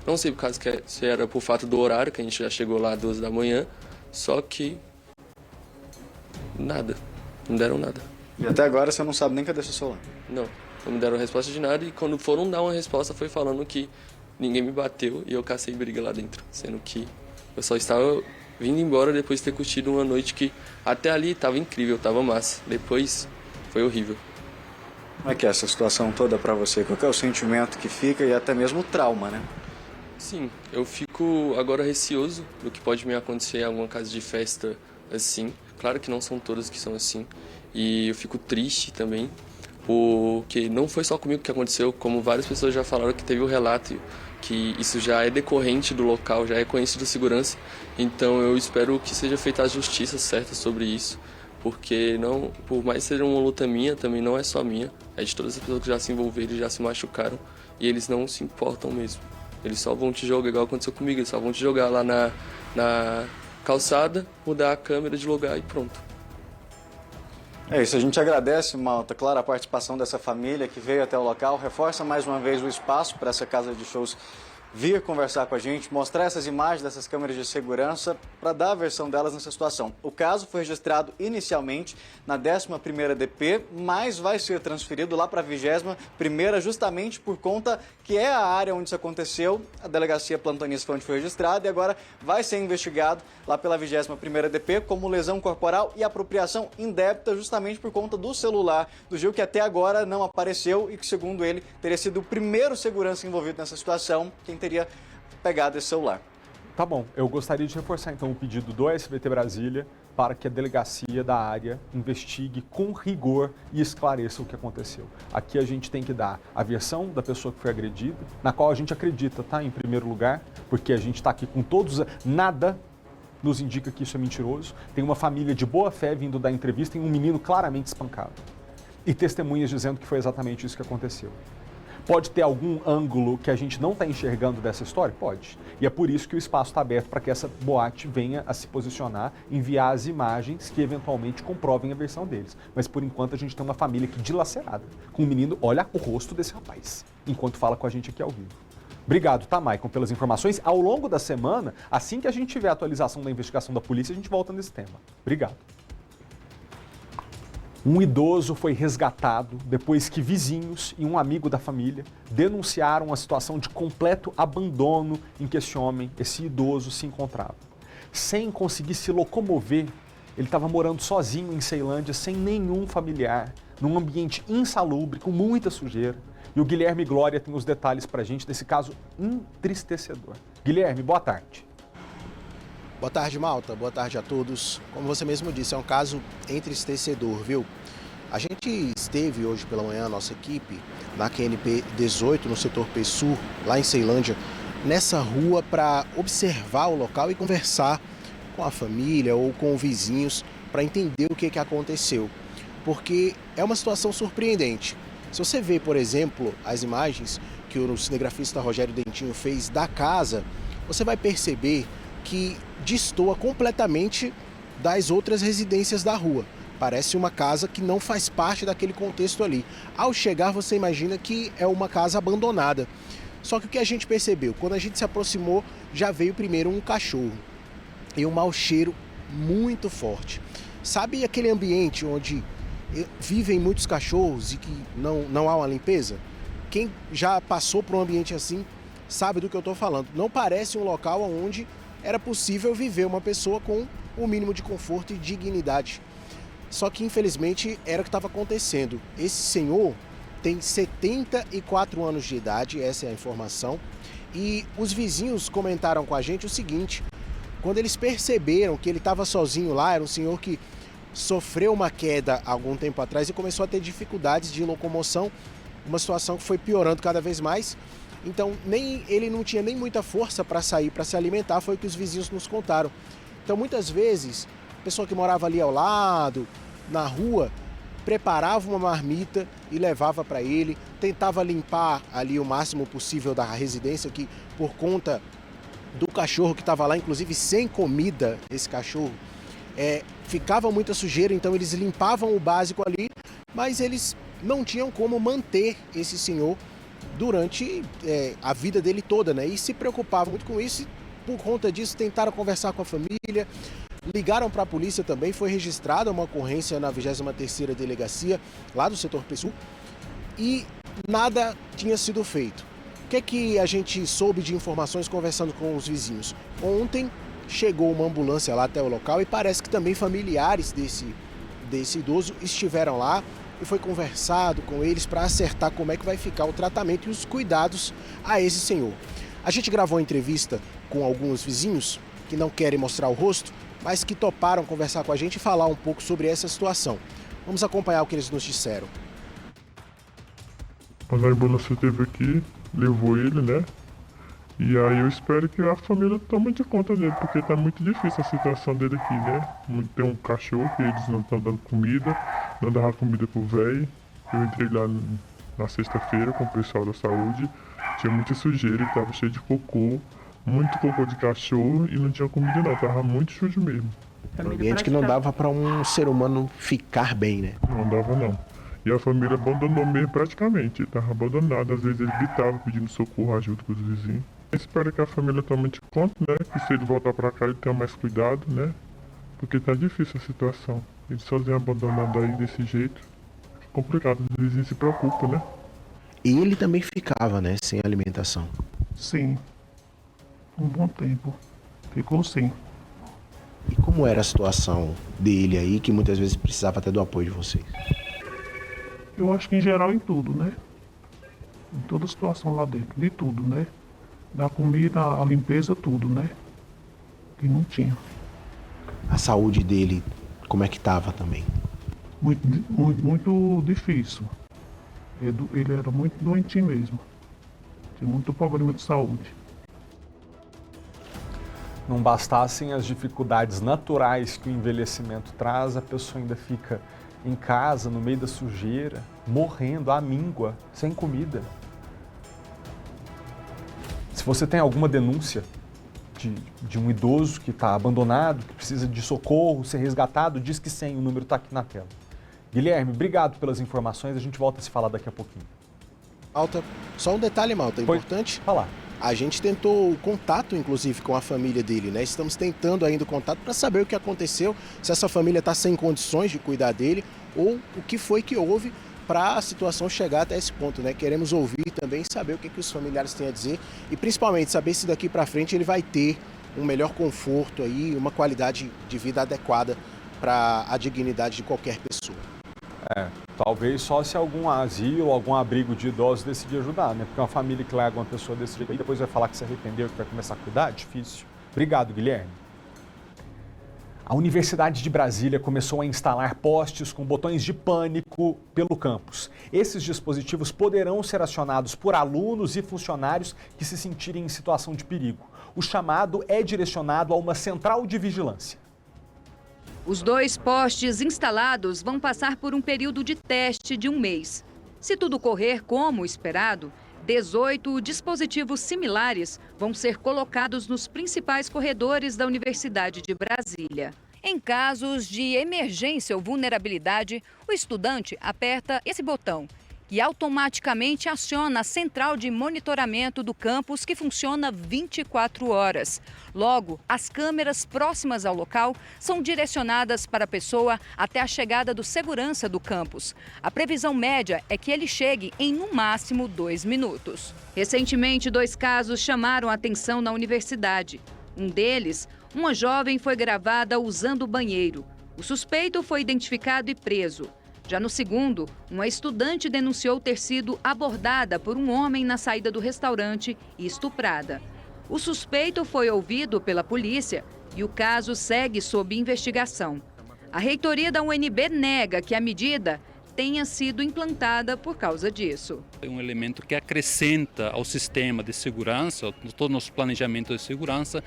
Não sei por causa que se era por fato do horário, que a gente já chegou lá às 2 da manhã, só que Nada. Não deram nada. E até agora você não sabe nem cadê seu celular? Não me deram resposta de nada e quando foram dar uma resposta foi falando que ninguém me bateu e eu cacei briga lá dentro. Sendo que eu só estava vindo embora depois de ter curtido uma noite que até ali estava incrível, estava massa. Depois foi horrível. Como é que é essa situação toda pra você? Qual que é o sentimento que fica e até mesmo o trauma, né? Sim, eu fico agora receoso do que pode me acontecer em alguma casa de festa assim. Claro que não são todas que são assim. E eu fico triste também, porque não foi só comigo que aconteceu, como várias pessoas já falaram que teve o relato que isso já é decorrente do local, já é conhecido da segurança. Então eu espero que seja feita a justiça certa sobre isso, porque não, por mais que seja uma luta minha, também não é só minha, é de todas as pessoas que já se envolveram e já se machucaram, e eles não se importam mesmo. Eles só vão te jogar, igual aconteceu comigo, eles só vão te jogar lá na calçada, mudar a câmera de lugar e pronto. É isso, a gente agradece, Malta, claro, a participação dessa família que veio até o local, reforça mais uma vez o espaço para essa casa de shows vir conversar com a gente, mostrar essas imagens dessas câmeras de segurança para dar a versão delas nessa situação. O caso foi registrado inicialmente na 11ª DP, mas vai ser transferido lá para a 21ª justamente por conta que é a área onde isso aconteceu, a delegacia plantonista foi onde foi registrado e agora vai ser investigado lá pela 21ª DP como lesão corporal e apropriação indébita justamente por conta do celular do Gil, que até agora não apareceu e que, segundo ele, teria sido o primeiro segurança envolvido nessa situação, quem teria pegado esse celular. Tá bom, eu gostaria de reforçar então o pedido do SBT Brasília para que a delegacia da área investigue com rigor e esclareça o que aconteceu. Aqui a gente tem que dar a versão da pessoa que foi agredida, na qual a gente acredita, tá, em primeiro lugar, porque a gente está aqui com todos, nada nos indica que isso é mentiroso. Tem uma família de boa fé vindo dar entrevista e um menino claramente espancado. E testemunhas dizendo que foi exatamente isso que aconteceu. Pode ter algum ângulo que a gente não está enxergando dessa história? Pode. E é por isso que o espaço está aberto para que essa boate venha a se posicionar, enviar as imagens que eventualmente comprovem a versão deles. Mas por enquanto a gente tem uma família aqui dilacerada, com um menino, olha o rosto desse rapaz, enquanto fala com a gente aqui ao vivo. Obrigado, tá, Maicon, pelas informações. Ao longo da semana, assim que a gente tiver a atualização da investigação da polícia, a gente volta nesse tema. Obrigado. Um idoso foi resgatado depois que vizinhos e um amigo da família denunciaram a situação de completo abandono em que esse idoso se encontrava. Sem conseguir se locomover, ele estava morando sozinho em Ceilândia, sem nenhum familiar, num ambiente insalubre, com muita sujeira. E o Guilherme Glória tem os detalhes para a gente desse caso entristecedor. Guilherme, boa tarde. Boa tarde, Malta. Boa tarde a todos. Como você mesmo disse, é um caso entristecedor, viu? A gente esteve hoje pela manhã, a nossa equipe, na QNP 18, no setor P-Sul, lá em Ceilândia, nessa rua para observar o local e conversar com a família ou com vizinhos para entender o que aconteceu. Porque é uma situação surpreendente. Se você vê, por exemplo, as imagens que o cinegrafista Rogério Dentinho fez da casa, você vai perceber que destoa completamente das outras residências da rua. Parece uma casa que não faz parte daquele contexto ali. Ao chegar, você imagina que é uma casa abandonada. Só que o que a gente percebeu? Quando a gente se aproximou, já veio primeiro um cachorro e um mau cheiro muito forte. Sabe aquele ambiente onde vivem muitos cachorros e que não há uma limpeza? Quem já passou por um ambiente assim sabe do que eu estou falando. Não parece um local onde era possível viver uma pessoa com o mínimo de conforto e dignidade. Só que, infelizmente, era o que estava acontecendo. Esse senhor tem 74 anos de idade, essa é a informação, e os vizinhos comentaram com a gente o seguinte: quando eles perceberam que ele estava sozinho lá, era um senhor que sofreu uma queda há algum tempo atrás e começou a ter dificuldades de locomoção, uma situação que foi piorando cada vez mais. Então, ele não tinha nem muita força para sair, para se alimentar, foi o que os vizinhos nos contaram. Então, muitas vezes, a pessoa que morava ali ao lado, na rua, preparava uma marmita e levava para ele, tentava limpar ali o máximo possível da residência, que por conta do cachorro que estava lá, inclusive sem comida, esse cachorro, ficava muita sujeira, então eles limpavam o básico ali, mas eles não tinham como manter esse senhor durante a vida dele toda, né? E se preocupavam muito com isso e, por conta disso, tentaram conversar com a família, Ligaram para a polícia também, foi registrada uma ocorrência na 23ª Delegacia, lá do setor Sul, e nada tinha sido feito. O que é que a gente soube de informações conversando com os vizinhos? Ontem chegou uma ambulância lá até o local e parece que também familiares desse idoso estiveram lá e foi conversado com eles para acertar como é que vai ficar o tratamento e os cuidados a esse senhor. A gente gravou uma entrevista com alguns vizinhos que não querem mostrar o rosto, mas que toparam conversar com a gente e falar um pouco sobre essa situação. Vamos acompanhar o que eles nos disseram. Quando a ambulância esteve aqui, levou ele, né? E aí eu espero que a família tome de conta dele, porque tá muito difícil a situação dele aqui, né? Tem um cachorro que eles não estão dando comida, não dava comida pro velho. Eu entrei lá na sexta-feira com o pessoal da saúde, tinha muita sujeira, tava cheio de cocô, muito cocô de cachorro e não tinha comida não, tava muito sujo mesmo. Um ambiente que não dava para um ser humano ficar bem, né? Não dava não. E a família abandonou mesmo praticamente, tava abandonado, às vezes ele gritava pedindo socorro, ajuda com os vizinhos. Eu espero que a família tome de conta, né? Que se ele voltar para cá ele tenha mais cuidado, né? Porque tá difícil a situação. Ele sozinho abandonado aí desse jeito, é complicado, os vizinhos se preocupam, né? E ele também ficava, né? Sem alimentação. Sim. Um bom tempo. Ficou sim. E como era a situação dele aí, que muitas vezes precisava até do apoio de vocês? Eu acho que em geral em tudo, né? Em toda a situação lá dentro, de tudo, né? Da comida, a limpeza, tudo, né? Que não tinha. A saúde dele, como é que estava também? Muito difícil. Ele era muito doentinho mesmo. Tinha muito problema de saúde. Não bastassem as dificuldades naturais que o envelhecimento traz, a pessoa ainda fica em casa, no meio da sujeira, morrendo, à míngua, sem comida. Se você tem alguma denúncia de um idoso que está abandonado, que precisa de socorro, ser resgatado, diz que sim, o número está aqui na tela. Guilherme, obrigado pelas informações, a gente volta a se falar daqui a pouquinho. Malta, só um detalhe, Malta, importante. Falar. A gente tentou contato, inclusive, com a família dele, né? Estamos tentando ainda o contato para saber o que aconteceu, se essa família está sem condições de cuidar dele ou o que foi que houve para a situação chegar até esse ponto, né? Queremos ouvir também, saber o que os familiares têm a dizer e principalmente saber se daqui para frente ele vai ter um melhor conforto aí, uma qualidade de vida adequada para a dignidade de qualquer pessoa. Talvez só se algum asilo, algum abrigo de idosos decidir ajudar, né? Porque uma família que larga uma pessoa desse jeito e depois vai falar que se arrependeu, que vai começar a cuidar, é difícil. Obrigado, Guilherme. A Universidade de Brasília começou a instalar postes com botões de pânico pelo campus. Esses dispositivos poderão ser acionados por alunos e funcionários que se sentirem em situação de perigo. O chamado é direcionado a uma central de vigilância. Os 2 postes instalados vão passar por um período de teste de 1 mês. Se tudo correr como esperado, 18 dispositivos similares vão ser colocados nos principais corredores da Universidade de Brasília. Em casos de emergência ou vulnerabilidade, o estudante aperta esse botão e automaticamente aciona a central de monitoramento do campus, que funciona 24 horas. Logo, as câmeras próximas ao local são direcionadas para a pessoa até a chegada do segurança do campus. A previsão média é que ele chegue em, no máximo, 2 minutos. Recentemente, 2 casos chamaram a atenção na universidade. Um deles, uma jovem foi gravada usando o banheiro. O suspeito foi identificado e preso. Já no segundo, uma estudante denunciou ter sido abordada por um homem na saída do restaurante e estuprada. O suspeito foi ouvido pela polícia e o caso segue sob investigação. A reitoria da UNB nega que a medida tenha sido implantada por causa disso. É um elemento que acrescenta ao sistema de segurança, todo o nosso planejamento de segurança,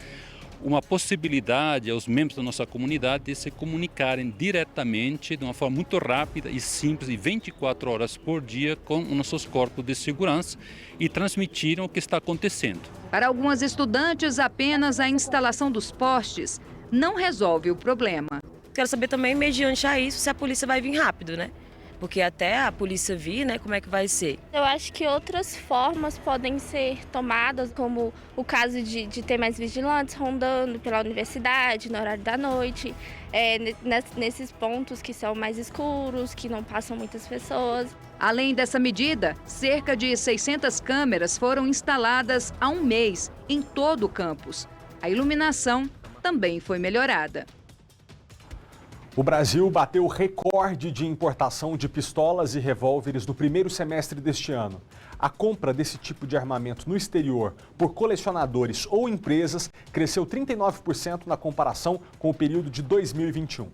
uma possibilidade aos membros da nossa comunidade de se comunicarem diretamente, de uma forma muito rápida e simples, e 24 horas por dia, com os nossos corpos de segurança e transmitirem o que está acontecendo. Para algumas estudantes, apenas a instalação dos postes não resolve o problema. Quero saber também, mediante a isso, se a polícia vai vir rápido, né? porque até a polícia vir, né, como é que vai ser? Eu acho que outras formas podem ser tomadas, como o caso de ter mais vigilantes rondando pela universidade no horário da noite, nesses pontos que são mais escuros, que não passam muitas pessoas. Além dessa medida, cerca de 600 câmeras foram instaladas há um mês em todo o campus. A iluminação também foi melhorada. O Brasil bateu recorde de importação de pistolas e revólveres no primeiro semestre deste ano. A compra desse tipo de armamento no exterior por colecionadores ou empresas cresceu 39% na comparação com o período de 2021.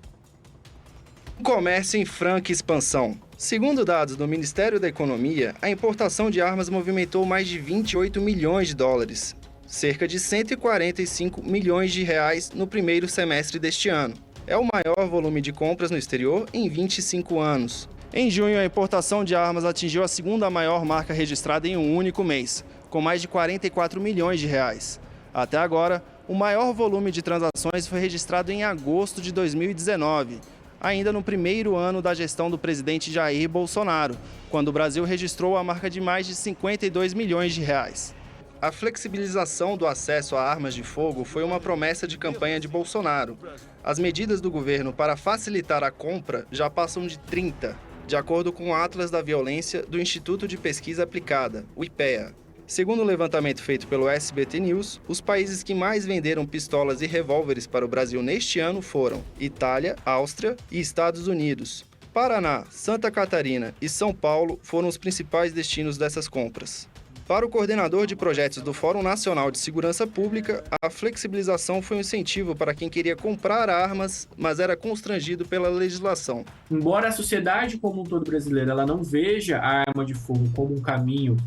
O comércio em franca expansão. Segundo dados do Ministério da Economia, a importação de armas movimentou mais de 28 milhões de dólares, cerca de 145 milhões de reais no primeiro semestre deste ano. É o maior volume de compras no exterior em 25 anos. Em junho, a importação de armas atingiu a segunda maior marca registrada em um único mês, com mais de 44 milhões de reais. Até agora, o maior volume de transações foi registrado em agosto de 2019, ainda no primeiro ano da gestão do presidente Jair Bolsonaro, quando o Brasil registrou a marca de mais de 52 milhões de reais. A flexibilização do acesso a armas de fogo foi uma promessa de campanha de Bolsonaro. As medidas do governo para facilitar a compra já passam de 30, de acordo com o Atlas da Violência do Instituto de Pesquisa Aplicada, o IPEA. Segundo o levantamento feito pelo SBT News, os países que mais venderam pistolas e revólveres para o Brasil neste ano foram Itália, Áustria e Estados Unidos. Paraná, Santa Catarina e São Paulo foram os principais destinos dessas compras. Para o coordenador de projetos do Fórum Nacional de Segurança Pública, a flexibilização foi um incentivo para quem queria comprar armas, mas era constrangido pela legislação. Embora a sociedade como um todo brasileira ela não veja a arma de fogo como um caminho,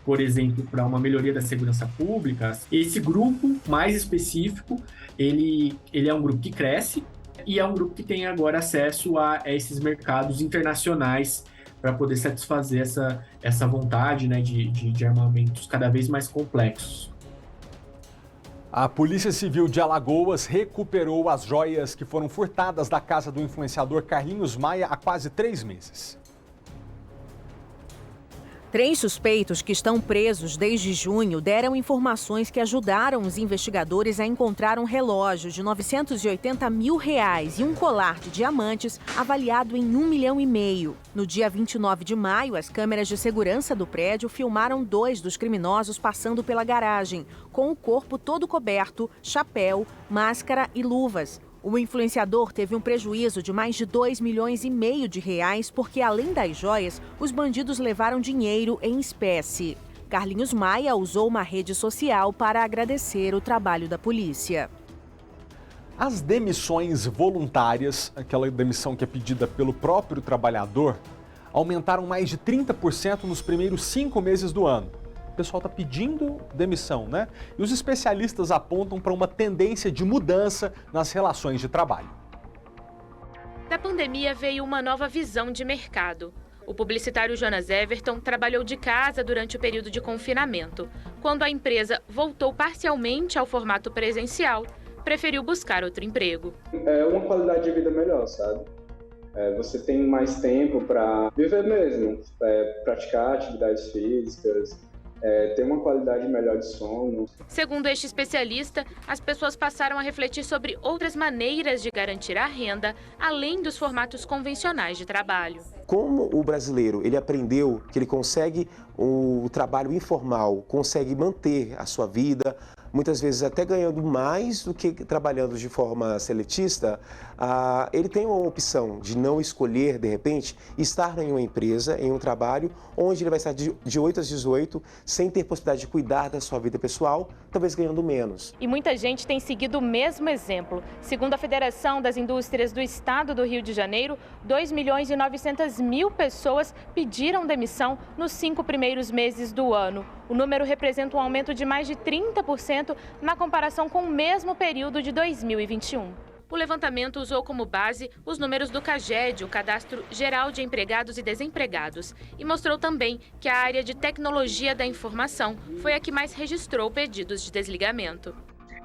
por exemplo, para uma melhoria da segurança pública, esse grupo mais específico, ele é um grupo que cresce e é um grupo que tem agora acesso a esses mercados internacionais para poder satisfazer essa vontade, né, de armamentos cada vez mais complexos. A Polícia Civil de Alagoas recuperou as joias que foram furtadas da casa do influenciador Carlinhos Maia há quase 3 meses. 3 suspeitos que estão presos desde junho deram informações que ajudaram os investigadores a encontrar um relógio de R$980 mil e um colar de diamantes avaliado em R$1,5 milhão. No dia 29 de maio, as câmeras de segurança do prédio filmaram 2 dos criminosos passando pela garagem, com o corpo todo coberto, chapéu, máscara e luvas. O influenciador teve um prejuízo de mais de R$2,5 milhões porque, além das joias, os bandidos levaram dinheiro em espécie. Carlinhos Maia usou uma rede social para agradecer o trabalho da polícia. As demissões voluntárias, aquela demissão que é pedida pelo próprio trabalhador, aumentaram mais de 30% nos primeiros 5 meses do ano. O pessoal está pedindo demissão, né? E os especialistas apontam para uma tendência de mudança nas relações de trabalho. Da pandemia veio uma nova visão de mercado. O publicitário Jonas Everton trabalhou de casa durante o período de confinamento. Quando a empresa voltou parcialmente ao formato presencial, preferiu buscar outro emprego. É uma qualidade de vida melhor, sabe? Você tem mais tempo para viver mesmo, praticar atividades físicas, ter uma qualidade melhor de sono. Segundo este especialista, as pessoas passaram a refletir sobre outras maneiras de garantir a renda, além dos formatos convencionais de trabalho. Como o brasileiro ele aprendeu que ele consegue o trabalho informal, consegue manter a sua vida, muitas vezes até ganhando mais do que trabalhando de forma seletista, ele tem uma opção de não escolher, de repente, estar em uma empresa, em um trabalho, onde ele vai estar de 8 às 18, sem ter possibilidade de cuidar da sua vida pessoal, talvez ganhando menos. E muita gente tem seguido o mesmo exemplo. Segundo a Federação das Indústrias do Estado do Rio de Janeiro, 2.900.000 pessoas pediram demissão nos 5 primeiros meses do ano. O número representa um aumento de mais de 30% na comparação com o mesmo período de 2021. O levantamento usou como base os números do CAGED, o Cadastro Geral de Empregados e Desempregados, e mostrou também que a área de tecnologia da informação foi a que mais registrou pedidos de desligamento.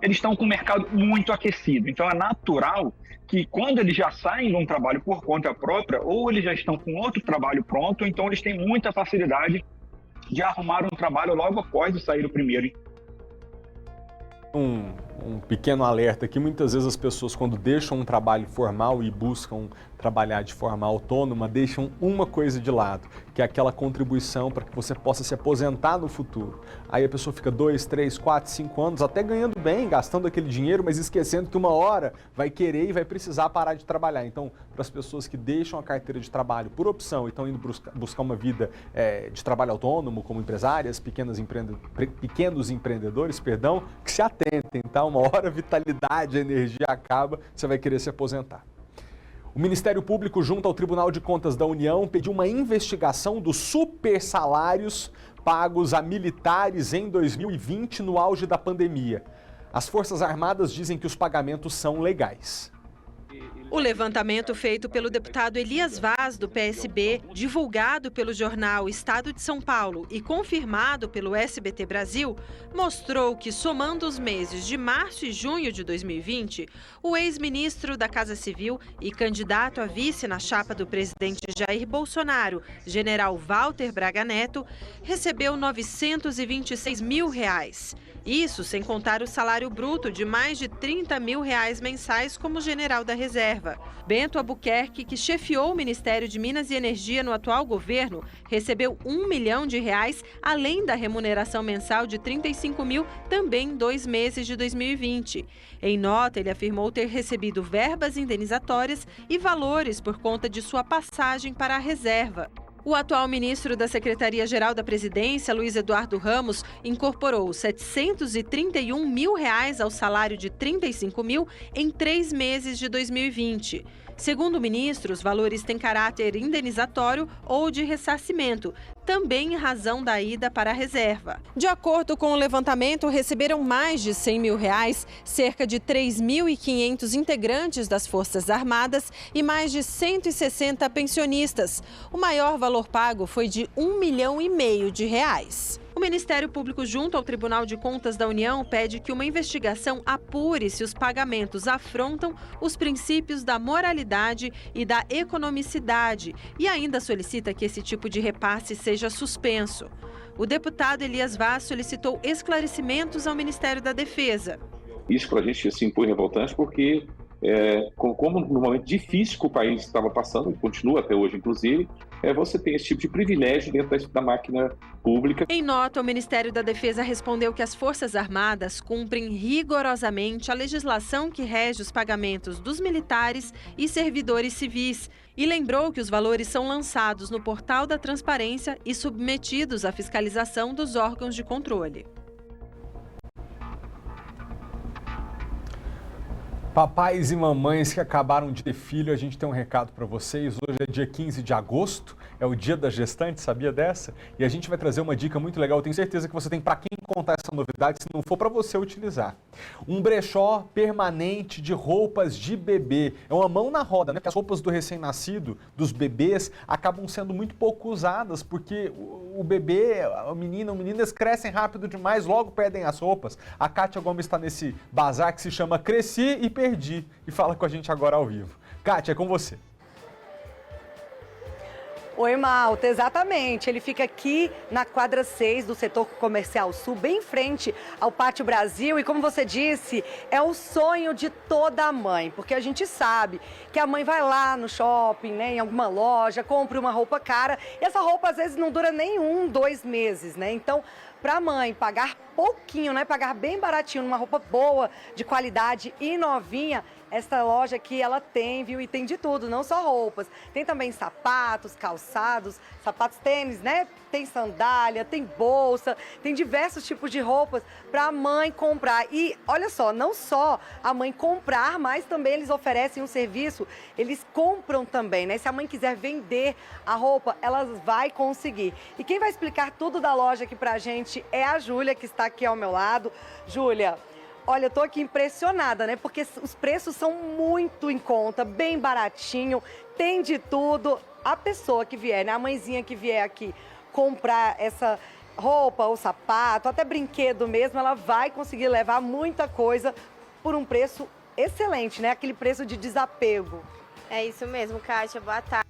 Eles estão com o mercado muito aquecido, então é natural que quando eles já saem de um trabalho por conta própria, ou eles já estão com outro trabalho pronto, então eles têm muita facilidade de arrumar um trabalho logo após sair do primeiro. Um pequeno alerta aqui, muitas vezes as pessoas quando deixam um trabalho formal e buscam trabalhar de forma autônoma, deixam uma coisa de lado, que é aquela contribuição para que você possa se aposentar no futuro. Aí a pessoa fica 2, 3, 4, 5 anos até ganhando bem, gastando aquele dinheiro, mas esquecendo que uma hora vai querer e vai precisar parar de trabalhar. Então, para as pessoas que deixam a carteira de trabalho por opção e estão indo buscar uma vida de trabalho autônomo, como empresárias, pequenos empreendedores, que se atentem, tá? Uma hora a vitalidade, a energia acaba, você vai querer se aposentar. O Ministério Público, junto ao Tribunal de Contas da União, pediu uma investigação dos supersalários pagos a militares em 2020, no auge da pandemia. As Forças Armadas dizem que os pagamentos são legais. O levantamento feito pelo deputado Elias Vaz, do PSB, divulgado pelo jornal Estado de São Paulo e confirmado pelo SBT Brasil, mostrou que, somando os meses de março e junho de 2020, o ex-ministro da Casa Civil e candidato a vice na chapa do presidente Jair Bolsonaro, general Walter Braga Neto, recebeu R$ 926 mil. Isso sem contar o salário bruto de mais de R$ 30 mil mensais como general da reserva. Bento Albuquerque, que chefiou o Ministério de Minas e Energia no atual governo, recebeu R$ 1 milhão, além da remuneração mensal de R$ 35 mil, também em 2 meses de 2020. Em nota, ele afirmou ter recebido verbas indenizatórias e valores por conta de sua passagem para a reserva. O atual ministro da Secretaria-Geral da Presidência, Luiz Eduardo Ramos, incorporou R$ 731 mil ao salário de R$ 35 mil em 3 meses de 2020. Segundo o ministro, os valores têm caráter indenizatório ou de ressarcimento, também em razão da ida para a reserva. De acordo com o levantamento, receberam mais de R$ 100 mil cerca de 3.500 integrantes das Forças Armadas e mais de 160 pensionistas. O maior valor pago foi de R$ 1,5 milhão. O Ministério Público, junto ao Tribunal de Contas da União, pede que uma investigação apure se os pagamentos afrontam os princípios da moralidade e da economicidade e ainda solicita que esse tipo de repasse seja suspenso. O deputado Elias Vaz solicitou esclarecimentos ao Ministério da Defesa. Isso para a gente assim, foi revoltante porque, como no momento difícil que o país estava passando, e continua até hoje inclusive, você tem esse tipo de privilégio dentro da máquina pública. Em nota, o Ministério da Defesa respondeu que as Forças Armadas cumprem rigorosamente a legislação que rege os pagamentos dos militares e servidores civis e lembrou que os valores são lançados no portal da transparência e submetidos à fiscalização dos órgãos de controle. Papais e mamães que acabaram de ter filho, a gente tem um recado para vocês. Hoje é dia 15 de agosto, é o dia da gestante, sabia dessa? E a gente vai trazer uma dica muito legal, eu tenho certeza que você tem para quem contar essa novidade, se não for para você utilizar. Um brechó permanente de roupas de bebê. É uma mão na roda, né? Porque as roupas do recém-nascido, dos bebês, acabam sendo muito pouco usadas, porque o bebê, a menina, o menino, eles crescem rápido demais, logo perdem as roupas. A Kátia Gomes está nesse bazar que se chama Cresci e Perdi e fala com a gente agora ao vivo. Kátia, é com você. Oi, Malta, exatamente. Ele fica aqui na quadra 6 do setor comercial sul, bem em frente ao Pátio Brasil. E como você disse, é o sonho de toda mãe, porque a gente sabe que a mãe vai lá no shopping, né, em alguma loja, compra uma roupa cara e essa roupa às vezes não dura nem 1, 2 meses, né? Então, para a mãe pagar pouquinho, né, pagar bem baratinho numa roupa boa, de qualidade e novinha, essa loja aqui, ela tem, viu? E tem de tudo, não só roupas. Tem também sapatos, calçados, sapatos tênis, né? Tem sandália, tem bolsa, tem diversos tipos de roupas para a mãe comprar. E olha só, não só a mãe comprar, mas também eles oferecem um serviço, eles compram também, né? Se a mãe quiser vender a roupa, ela vai conseguir. E quem vai explicar tudo da loja aqui pra gente é a Júlia, que está aqui ao meu lado. Júlia, olha, eu tô aqui impressionada, né? Porque os preços são muito em conta, bem baratinho, tem de tudo. A pessoa que vier, né? A mãezinha que vier aqui comprar essa roupa ou sapato, até brinquedo mesmo, ela vai conseguir levar muita coisa por um preço excelente, né? Aquele preço de desapego. É isso mesmo, Kátia. Boa tarde,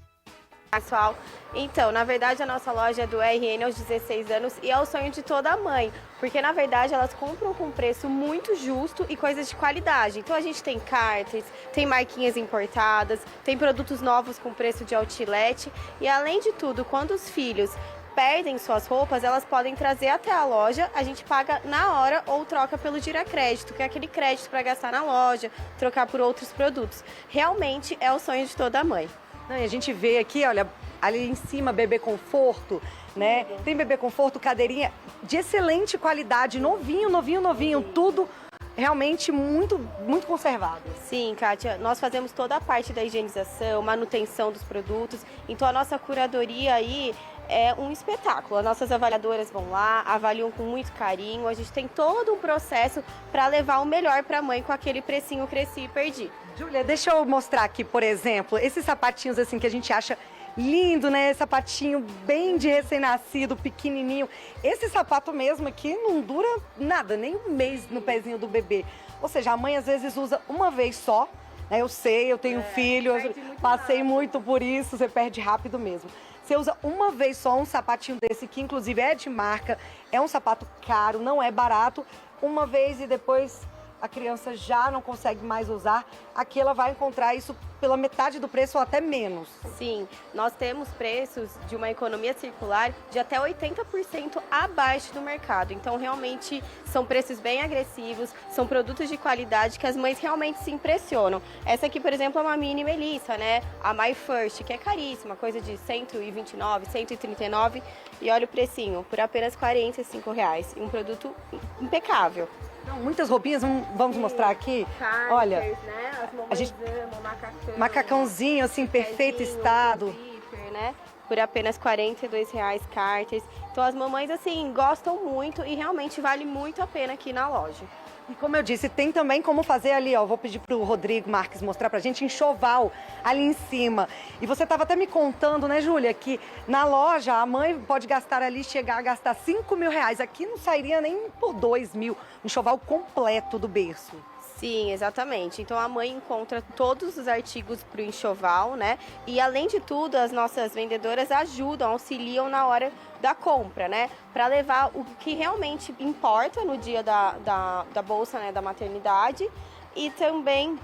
pessoal. Então, na verdade, a nossa loja é do RN aos 16 anos e é o sonho de toda mãe, porque na verdade elas compram com preço muito justo e coisas de qualidade. Então a gente tem cartas, tem marquinhas importadas, tem produtos novos com preço de outlet e além de tudo, quando os filhos perdem suas roupas, elas podem trazer até a loja, a gente paga na hora ou troca pelo Diracrédito, que é aquele crédito para gastar na loja, trocar por outros produtos. Realmente é o sonho de toda mãe. Não, e a gente vê aqui, olha, ali em cima, bebê conforto, né? Tem bebê conforto, cadeirinha de excelente qualidade, novinho, tudo realmente muito conservado. Sim, Kátia, nós fazemos toda a parte da higienização, manutenção dos produtos, então a nossa curadoria aí é um espetáculo. As nossas avaliadoras vão lá, avaliam com muito carinho, a gente tem todo um processo para levar o melhor para a mãe com aquele precinho cresci e perdi. Júlia, deixa eu mostrar aqui, por exemplo, esses sapatinhos assim que a gente acha lindo, né? Sapatinho bem de recém-nascido, pequenininho. Esse sapato mesmo aqui não dura nada, nem um mês no pezinho do bebê. Ou seja, a mãe às vezes usa uma vez só, né? Eu sei, eu tenho filho, eu passei muito por isso, você perde rápido mesmo. Você usa uma vez só um sapatinho desse, que inclusive é de marca, é um sapato caro, não é barato, uma vez e depois a criança já não consegue mais usar, aqui ela vai encontrar isso pela metade do preço ou até menos. Sim, nós temos preços de uma economia circular de até 80% abaixo do mercado. Então, realmente, são preços bem agressivos, são produtos de qualidade que as mães realmente se impressionam. Essa aqui, por exemplo, é uma mini Melissa, né? A My First, que é caríssima, coisa de 129, 139. E olha o precinho, por apenas R$45. Um produto impecável. Não, muitas roupinhas, vamos mostrar aqui. Carters, olha, né? As mamães a gente amam, macacãozinho assim, perfeito estado. Zíper, né? Por apenas R$42 carters. Então as mamães assim gostam muito e realmente vale muito a pena aqui na loja. E como eu disse, tem também como fazer ali, ó, vou pedir pro Rodrigo Marques mostrar pra gente, enxoval ali em cima. E você tava até me contando, né, Júlia, que na loja a mãe pode gastar ali, chegar a gastar R$5.000. Aqui não sairia nem por R$2.000, um enxoval completo do berço. Sim, exatamente. Então a mãe encontra todos os artigos para o enxoval, né? E além de tudo, as nossas vendedoras ajudam, auxiliam na hora da compra, né? Para levar o que realmente importa no dia da bolsa, né? Da maternidade e também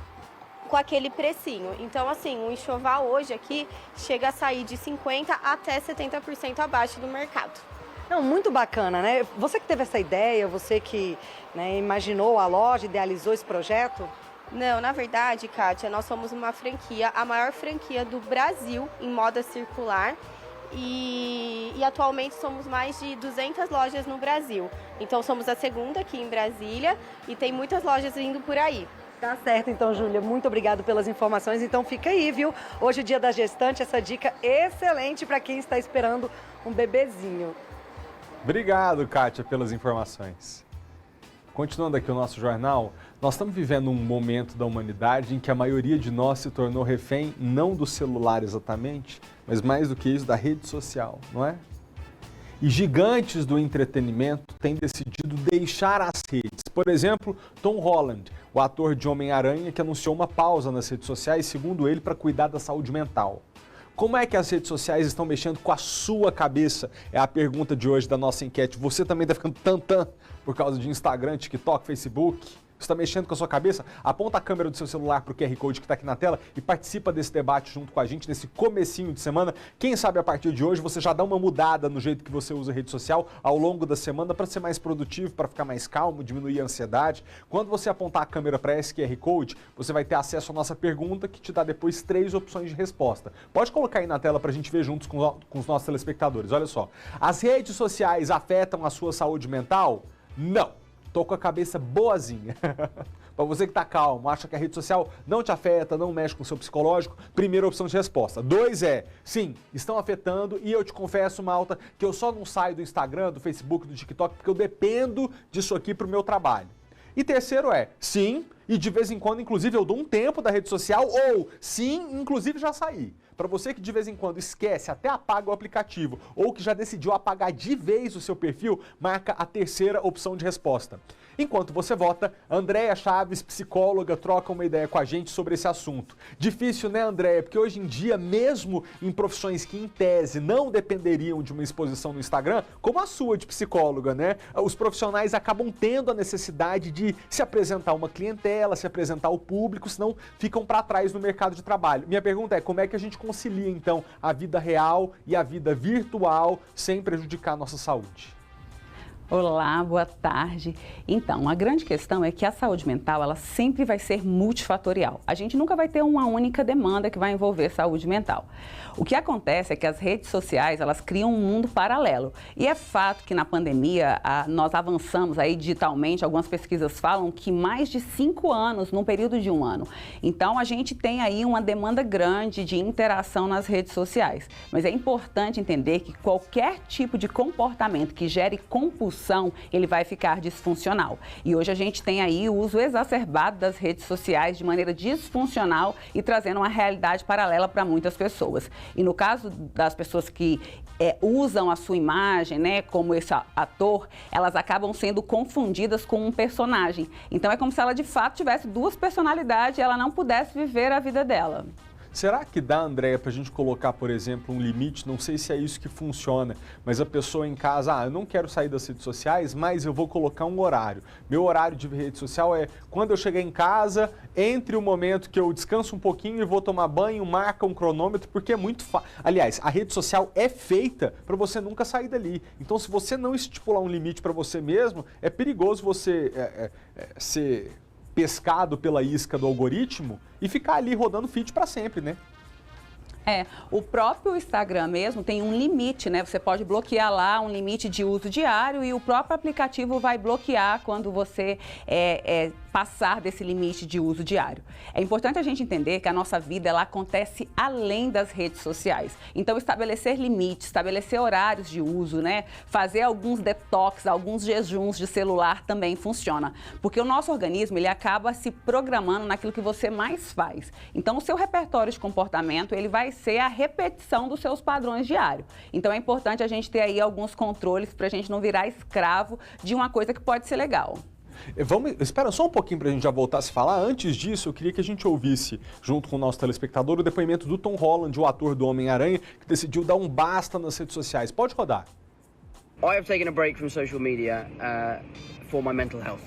com aquele precinho. Então, assim, o enxoval hoje aqui chega a sair de 50% até 70% abaixo do mercado. Não, muito bacana, né? Você que teve essa ideia, você que, né, imaginou a loja, idealizou esse projeto? Não, na verdade, Kátia, nós somos uma franquia, a maior franquia do Brasil em moda circular e atualmente somos mais de 200 lojas no Brasil. Então somos a segunda aqui em Brasília e tem muitas lojas indo por aí. Tá certo, então, Júlia. Muito obrigada pelas informações. Então, fica aí, viu? Hoje, dia da gestante, essa dica excelente para quem está esperando um bebezinho. Obrigado, Kátia, pelas informações. Continuando aqui o nosso jornal, nós estamos vivendo um momento da humanidade em que a maioria de nós se tornou refém não do celular exatamente, mas mais do que isso, da rede social, não é? E gigantes do entretenimento têm decidido deixar as redes. Por exemplo, Tom Holland, o ator de Homem-Aranha, que anunciou uma pausa nas redes sociais, segundo ele, para cuidar da saúde mental. Como é que as redes sociais estão mexendo com a sua cabeça? É a pergunta de hoje da nossa enquete. Você também está ficando tantã por causa de Instagram, TikTok, Facebook? Você está mexendo com a sua cabeça? Aponta a câmera do seu celular para o QR Code que está aqui na tela e participa desse debate junto com a gente nesse comecinho de semana. Quem sabe a partir de hoje você já dá uma mudada no jeito que você usa a rede social ao longo da semana para ser mais produtivo, para ficar mais calmo, diminuir a ansiedade. Quando você apontar a câmera para esse QR Code, você vai ter acesso à nossa pergunta que te dá depois 3 opções de resposta. Pode colocar aí na tela para a gente ver juntos com os nossos telespectadores. Olha só, as redes sociais afetam a sua saúde mental? Não. Tô com a cabeça boazinha. Para você que tá calmo, acha que a rede social não te afeta, não mexe com o seu psicológico, primeira opção de resposta. 2 é, sim, estão afetando e eu te confesso, malta, que eu só não saio do Instagram, do Facebook, do TikTok, porque eu dependo disso aqui pro meu trabalho. E terceiro é, sim, e de vez em quando, inclusive, eu dou um tempo da rede social, ou sim, inclusive já saí. para você que de vez em quando esquece, até apaga o aplicativo, ou que já decidiu apagar de vez o seu perfil, marca a terceira opção de resposta. Enquanto você vota, Andréia Chaves, psicóloga, troca uma ideia com a gente sobre esse assunto. Difícil, né, Andréia? Porque hoje em dia, mesmo em profissões que, em tese, não dependeriam de uma exposição no Instagram, como a sua de psicóloga, né? Os profissionais acabam tendo a necessidade de se apresentar a uma clientela, se apresentar ao público, senão ficam para trás no mercado de trabalho. Minha pergunta é, como é que a gente concilia, então, a vida real e a vida virtual sem prejudicar a nossa saúde? Olá, boa tarde. Então, a grande questão é que a saúde mental, ela sempre vai ser multifatorial. A gente nunca vai ter uma única demanda que vai envolver saúde mental. O que acontece é que as redes sociais, elas criam um mundo paralelo. E é fato que na pandemia, nós avançamos aí digitalmente, algumas pesquisas falam que mais de 5 anos num período de 1 ano. Então, a gente tem aí uma demanda grande de interação nas redes sociais. Mas é importante entender que qualquer tipo de comportamento que gere compulsão, ele vai ficar disfuncional. E hoje a gente tem aí o uso exacerbado das redes sociais de maneira disfuncional e trazendo uma realidade paralela para muitas pessoas. E no caso das pessoas que usam a sua imagem, né, como esse ator, elas acabam sendo confundidas com um personagem. Então é como se ela de fato tivesse 2 personalidades e ela não pudesse viver a vida dela. Será que dá, Andréia, para a gente colocar, por exemplo, um limite? Não sei se é isso que funciona, mas a pessoa em casa, eu não quero sair das redes sociais, mas eu vou colocar um horário. Meu horário de rede social é quando eu chegar em casa, entre o momento que eu descanso um pouquinho e vou tomar banho, marca um cronômetro, porque é muito fácil. Aliás, a rede social é feita para você nunca sair dali. Então, se você não estipular um limite para você mesmo, é perigoso você ser pescado pela isca do algoritmo e ficar ali rodando feed para sempre, né? O próprio Instagram mesmo tem um limite, né? Você pode bloquear lá um limite de uso diário e o próprio aplicativo vai bloquear quando você passar desse limite de uso diário. É importante a gente entender que a nossa vida, ela acontece além das redes sociais. Então, estabelecer limites, estabelecer horários de uso, né? Fazer alguns detox, alguns jejuns de celular também funciona. Porque o nosso organismo, ele acaba se programando naquilo que você mais faz. Então, o seu repertório de comportamento, ele vai ser a repetição dos seus padrões diários. Então, é importante a gente ter aí alguns controles para a gente não virar escravo de uma coisa que pode ser legal. Espera só um pouquinho para a gente já voltar a se falar. Antes disso, eu queria que a gente ouvisse, junto com o nosso telespectador, o depoimento do Tom Holland, o ator do Homem-Aranha, que decidiu dar um basta nas redes sociais. Pode rodar. I have taken a break from social media for my mental health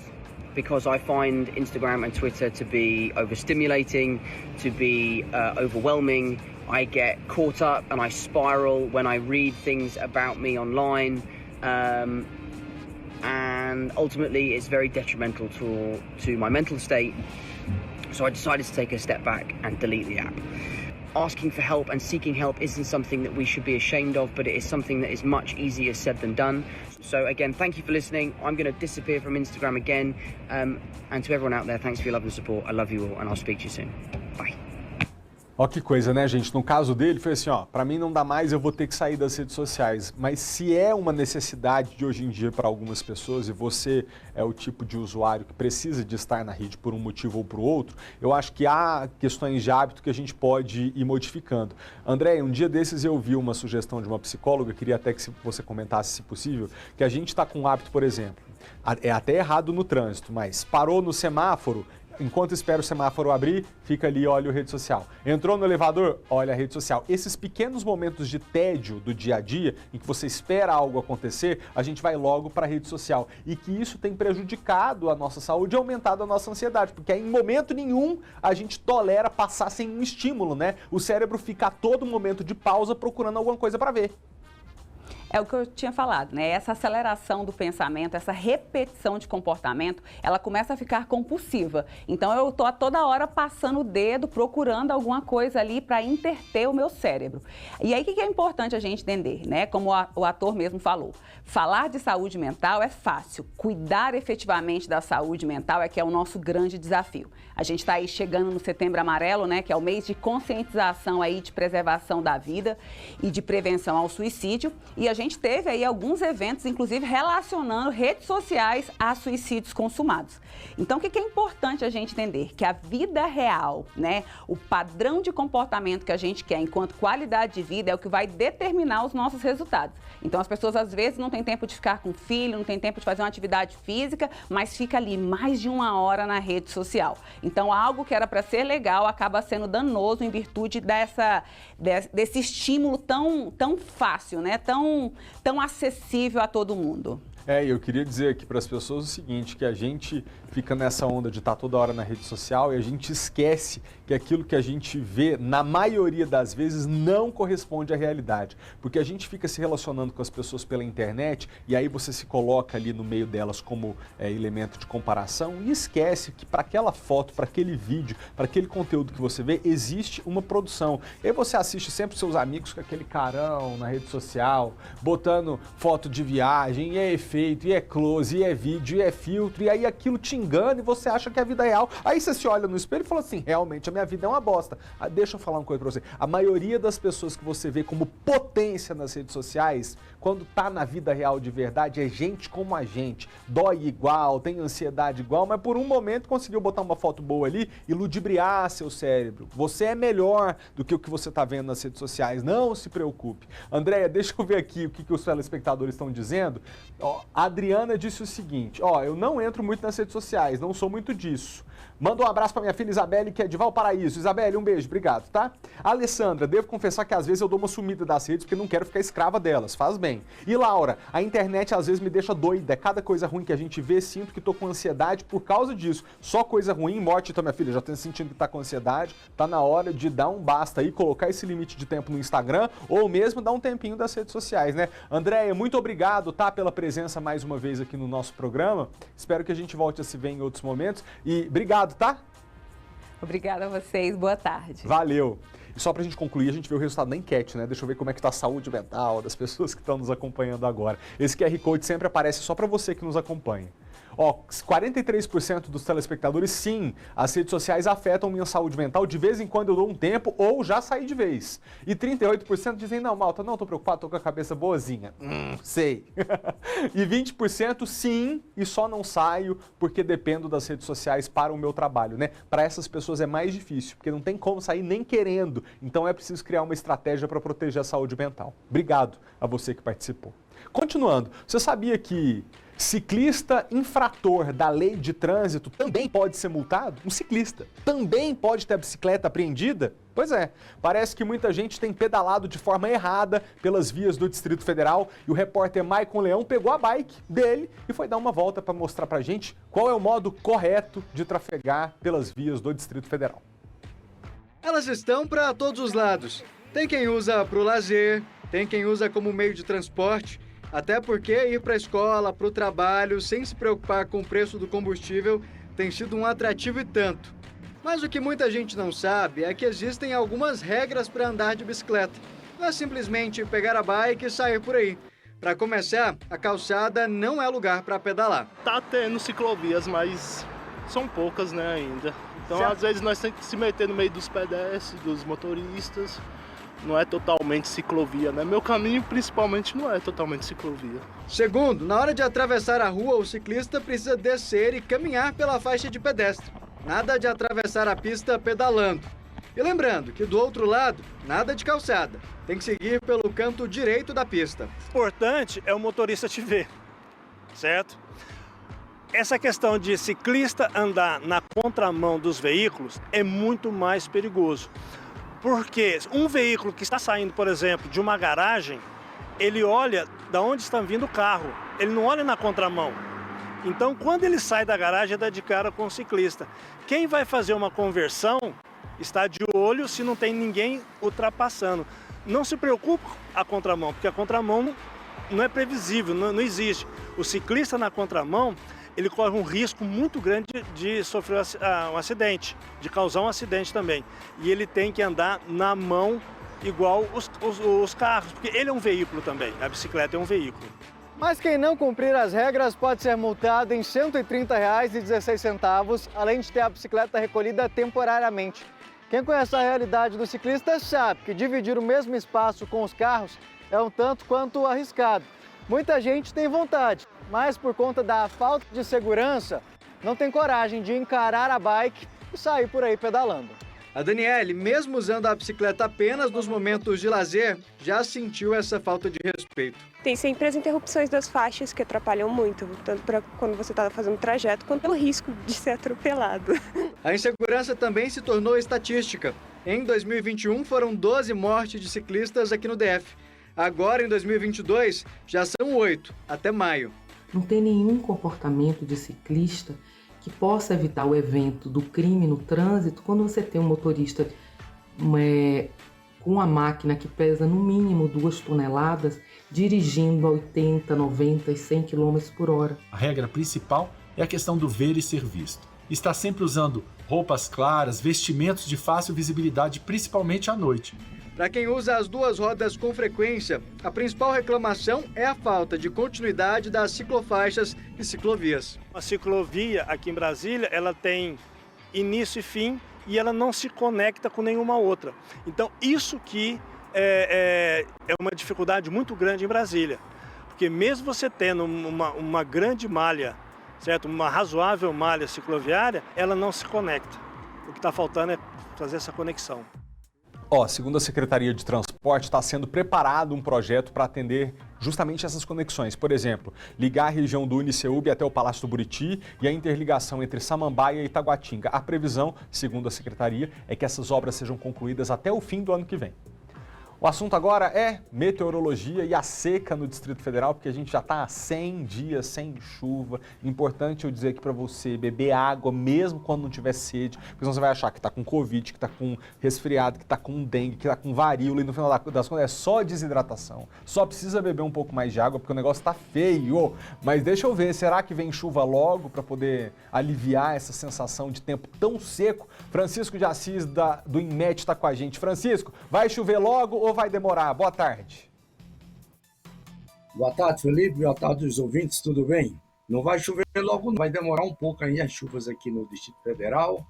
because I find Instagram and Twitter to be overstimulating, to be overwhelming. I get caught up and I spiral when I read things about me online. And ultimately it's very detrimental to my mental state. So I decided to take a step back and delete the app. Asking for help and seeking help isn't something that we should be ashamed of, but it is something that is much easier said than done. So again, thank you for listening. I'm going to disappear from Instagram again. And to everyone out there, thanks for your love and support. I love you all and I'll speak to you soon. Bye. Ó, que coisa, né, gente? No caso dele, foi assim, pra mim não dá mais, eu vou ter que sair das redes sociais. Mas se é uma necessidade de hoje em dia para algumas pessoas e você é o tipo de usuário que precisa de estar na rede por um motivo ou por outro, eu acho que há questões de hábito que a gente pode ir modificando. André, um dia desses eu vi uma sugestão de uma psicóloga, queria até que você comentasse, se possível, que a gente está com um hábito, por exemplo, é até errado no trânsito, mas parou no semáforo, enquanto espera o semáforo abrir, fica ali, olha a rede social. Entrou no elevador, olha a rede social. Esses pequenos momentos de tédio do dia a dia, em que você espera algo acontecer, a gente vai logo para a rede social. E que isso tem prejudicado a nossa saúde e aumentado a nossa ansiedade, porque em momento nenhum a gente tolera passar sem um estímulo, né? O cérebro fica a todo momento de pausa procurando alguma coisa para ver. É o que eu tinha falado, né? Essa aceleração do pensamento, essa repetição de comportamento, ela começa a ficar compulsiva. Então, eu tô a toda hora passando o dedo, procurando alguma coisa ali para interter o meu cérebro. E aí, o que é importante a gente entender, né? Como o ator mesmo falou, falar de saúde mental é fácil. Cuidar efetivamente da saúde mental é que é o nosso grande desafio. A gente está aí chegando no Setembro Amarelo, né? Que é o mês de conscientização aí de preservação da vida e de prevenção ao suicídio. E a gente gente teve aí alguns eventos, inclusive relacionando redes sociais a suicídios consumados. Então, o que é importante a gente entender? Que a vida real, né, o padrão de comportamento que a gente quer enquanto qualidade de vida é o que vai determinar os nossos resultados. Então, as pessoas às vezes não têm tempo de ficar com o filho, não tem tempo de fazer uma atividade física, mas fica ali mais de 1 hora na rede social. Então, algo que era para ser legal acaba sendo danoso em virtude desse estímulo tão fácil, né? Tão acessível a todo mundo. Eu queria dizer aqui para as pessoas o seguinte, que a gente fica nessa onda de estar toda hora na rede social e a gente esquece que aquilo que a gente vê, na maioria das vezes, não corresponde à realidade. Porque a gente fica se relacionando com as pessoas pela internet e aí você se coloca ali no meio delas como elemento de comparação e esquece que para aquela foto, para aquele vídeo, para aquele conteúdo que você vê, existe uma produção. E aí você assiste sempre seus amigos com aquele carão na rede social, botando foto de viagem, e é efeito, e é close, e é vídeo, e é filtro, e aí aquilo te engana e você acha que é a vida real. Aí você se olha no espelho e fala assim, realmente a minha vida é uma bosta. Deixa eu falar uma coisa pra você. A maioria das pessoas que você vê como potência nas redes sociais, quando tá na vida real de verdade, é gente como a gente. Dói igual, tem ansiedade igual, mas por um momento conseguiu botar uma foto boa ali e ludibriar seu cérebro. Você é melhor do que o que você tá vendo nas redes sociais. Não se preocupe. Andréia, deixa eu ver aqui o que os telespectadores estão dizendo. A Adriana disse o seguinte, eu não entro muito nas redes sociais, não sou muito disso. Manda um abraço para minha filha Isabelle, que é de Valparaíso. Isabelle, um beijo, obrigado, tá? Alessandra, devo confessar que às vezes eu dou uma sumida das redes porque não quero ficar escrava delas, faz bem. E Laura, a internet às vezes me deixa doida, cada coisa ruim que a gente vê, sinto que tô com ansiedade por causa disso. Só coisa ruim, morte, então minha filha, já tô sentindo que tá com ansiedade, tá na hora de dar um basta aí, colocar esse limite de tempo no Instagram ou mesmo dar um tempinho das redes sociais, né? Andréia, muito obrigado, tá, pela presença mais uma vez aqui no nosso programa. Espero que a gente volte a se ver em outros momentos e obrigado, tá? Obrigada a vocês, boa tarde. Valeu. E só pra gente concluir, a gente vê o resultado da enquete, né? Deixa eu ver como é que tá a saúde mental das pessoas que estão nos acompanhando agora. Esse QR Code sempre aparece só pra você que nos acompanha. 43% dos telespectadores, sim, as redes sociais afetam minha saúde mental, de vez em quando eu dou um tempo ou já saí de vez. E 38% dizem, não, Malta, não tô preocupado, tô com a cabeça boazinha. Sei. E 20% sim, e só não saio porque dependo das redes sociais para o meu trabalho, né? Para essas pessoas é mais difícil, porque não tem como sair nem querendo. Então é preciso criar uma estratégia para proteger a saúde mental. Obrigado a você que participou. Continuando, você sabia que ciclista infrator da lei de trânsito também pode ser multado? Um ciclista também pode ter a bicicleta apreendida? Pois é, parece que muita gente tem pedalado de forma errada pelas vias do Distrito Federal e o repórter Maicon Leão pegou a bike dele e foi dar uma volta para mostrar pra gente qual é o modo correto de trafegar pelas vias do Distrito Federal. Elas estão para todos os lados. Tem quem usa para o lazer, tem quem usa como meio de transporte, até porque ir para a escola, para o trabalho, sem se preocupar com o preço do combustível, tem sido um atrativo e tanto. Mas o que muita gente não sabe é que existem algumas regras para andar de bicicleta. Não é simplesmente pegar a bike e sair por aí. Para começar, a calçada não é lugar para pedalar. Tá tendo ciclovias, mas são poucas, né, ainda. Então, às vezes, nós temos que se meter no meio dos pedestres, dos motoristas. Não é totalmente ciclovia, né? Meu caminho, principalmente, não é totalmente ciclovia. Segundo, na hora de atravessar a rua, o ciclista precisa descer e caminhar pela faixa de pedestre. Nada de atravessar a pista pedalando. E lembrando que do outro lado, nada de calçada. Tem que seguir pelo canto direito da pista. O importante é o motorista te ver, certo? Essa questão de ciclista andar na contramão dos veículos é muito mais perigoso. Porque um veículo que está saindo, por exemplo, de uma garagem, ele olha de onde está vindo o carro, ele não olha na contramão. Então, quando ele sai da garagem, dá de cara com o ciclista. Quem vai fazer uma conversão está de olho se não tem ninguém ultrapassando. Não se preocupe com a contramão, porque a contramão não é previsível, não existe. O ciclista na contramão, ele corre um risco muito grande de sofrer um acidente, de causar um acidente também. E ele tem que andar na mão igual os carros, porque ele é um veículo também, a bicicleta é um veículo. Mas quem não cumprir as regras pode ser multado em R$ 130,16, além de ter a bicicleta recolhida temporariamente. Quem conhece a realidade do ciclista sabe que dividir o mesmo espaço com os carros é um tanto quanto arriscado. Muita gente tem vontade, mas por conta da falta de segurança, não tem coragem de encarar a bike e sair por aí pedalando. A Daniele, mesmo usando a bicicleta apenas nos momentos de lazer, já sentiu essa falta de respeito. Tem sempre as interrupções das faixas que atrapalham muito, tanto para quando você está fazendo trajeto, quanto pelo risco de ser atropelado. A insegurança também se tornou estatística. Em 2021, foram 12 mortes de ciclistas aqui no DF. Agora, em 2022, já são 8, até maio. Não tem nenhum comportamento de ciclista que possa evitar o evento do crime no trânsito quando você tem um motorista com uma máquina que pesa no mínimo 2 toneladas, dirigindo a 80, 90 e 100 km por hora. A regra principal é a questão do ver e ser visto. Está sempre usando roupas claras, vestimentos de fácil visibilidade, principalmente à noite. Para quem usa as duas rodas com frequência, a principal reclamação é a falta de continuidade das ciclofaixas e ciclovias. A ciclovia aqui em Brasília, ela tem início e fim e ela não se conecta com nenhuma outra. Então, isso que é uma dificuldade muito grande em Brasília. Porque mesmo você tendo uma grande malha, certo? Uma razoável malha cicloviária, ela não se conecta. O que está faltando é fazer essa conexão. Segundo a Secretaria de Transporte, está sendo preparado um projeto para atender justamente essas conexões. Por exemplo, ligar a região do Uniceub até o Palácio do Buriti e a interligação entre Samambaia e Taguatinga. A previsão, segundo a Secretaria, é que essas obras sejam concluídas até o fim do ano que vem. O assunto agora é meteorologia e a seca no Distrito Federal, porque a gente já está há 100 dias sem chuva. Importante eu dizer aqui para você, beber água mesmo quando não tiver sede, porque senão você vai achar que está com Covid, que está com resfriado, que está com dengue, que está com varíola, e no final das contas é só desidratação. Só precisa beber um pouco mais de água, porque o negócio está feio. Mas deixa eu ver, será que vem chuva logo para poder aliviar essa sensação de tempo tão seco? Francisco de Assis, do INMET, está com a gente. Francisco, vai chover logo ou vai demorar? Boa tarde. Boa tarde, Felipe. Boa tarde, os ouvintes. Tudo bem? Não vai chover logo, não. Vai demorar um pouco aí as chuvas aqui no Distrito Federal.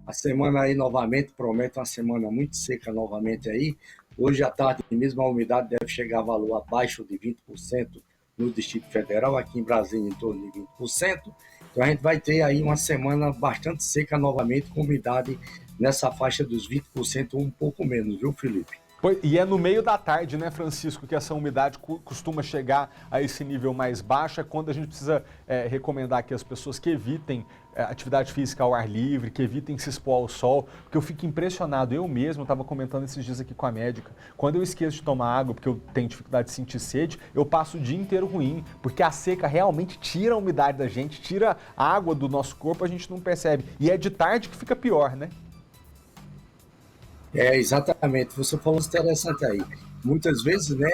A semana aí novamente promete uma semana muito seca novamente aí. Hoje à tarde mesmo a umidade deve chegar a valor abaixo de 20% no Distrito Federal. Aqui em Brasília em torno de 20%. Então a gente vai ter aí uma semana bastante seca novamente, com umidade nessa faixa dos 20% ou um pouco menos, viu, Felipe? E é no meio da tarde, né, Francisco, que essa umidade costuma chegar a esse nível mais baixo. É quando a gente precisa recomendar que as pessoas que evitem atividade física ao ar livre, que evitem se expor ao sol, porque eu fico impressionado. Eu mesmo estava comentando esses dias aqui com a médica. Quando eu esqueço de tomar água, porque eu tenho dificuldade de sentir sede, eu passo o dia inteiro ruim, porque a seca realmente tira a umidade da gente, tira a água do nosso corpo, a gente não percebe. E é de tarde que fica pior, né? Exatamente, você falou interessante aí. Muitas vezes, né,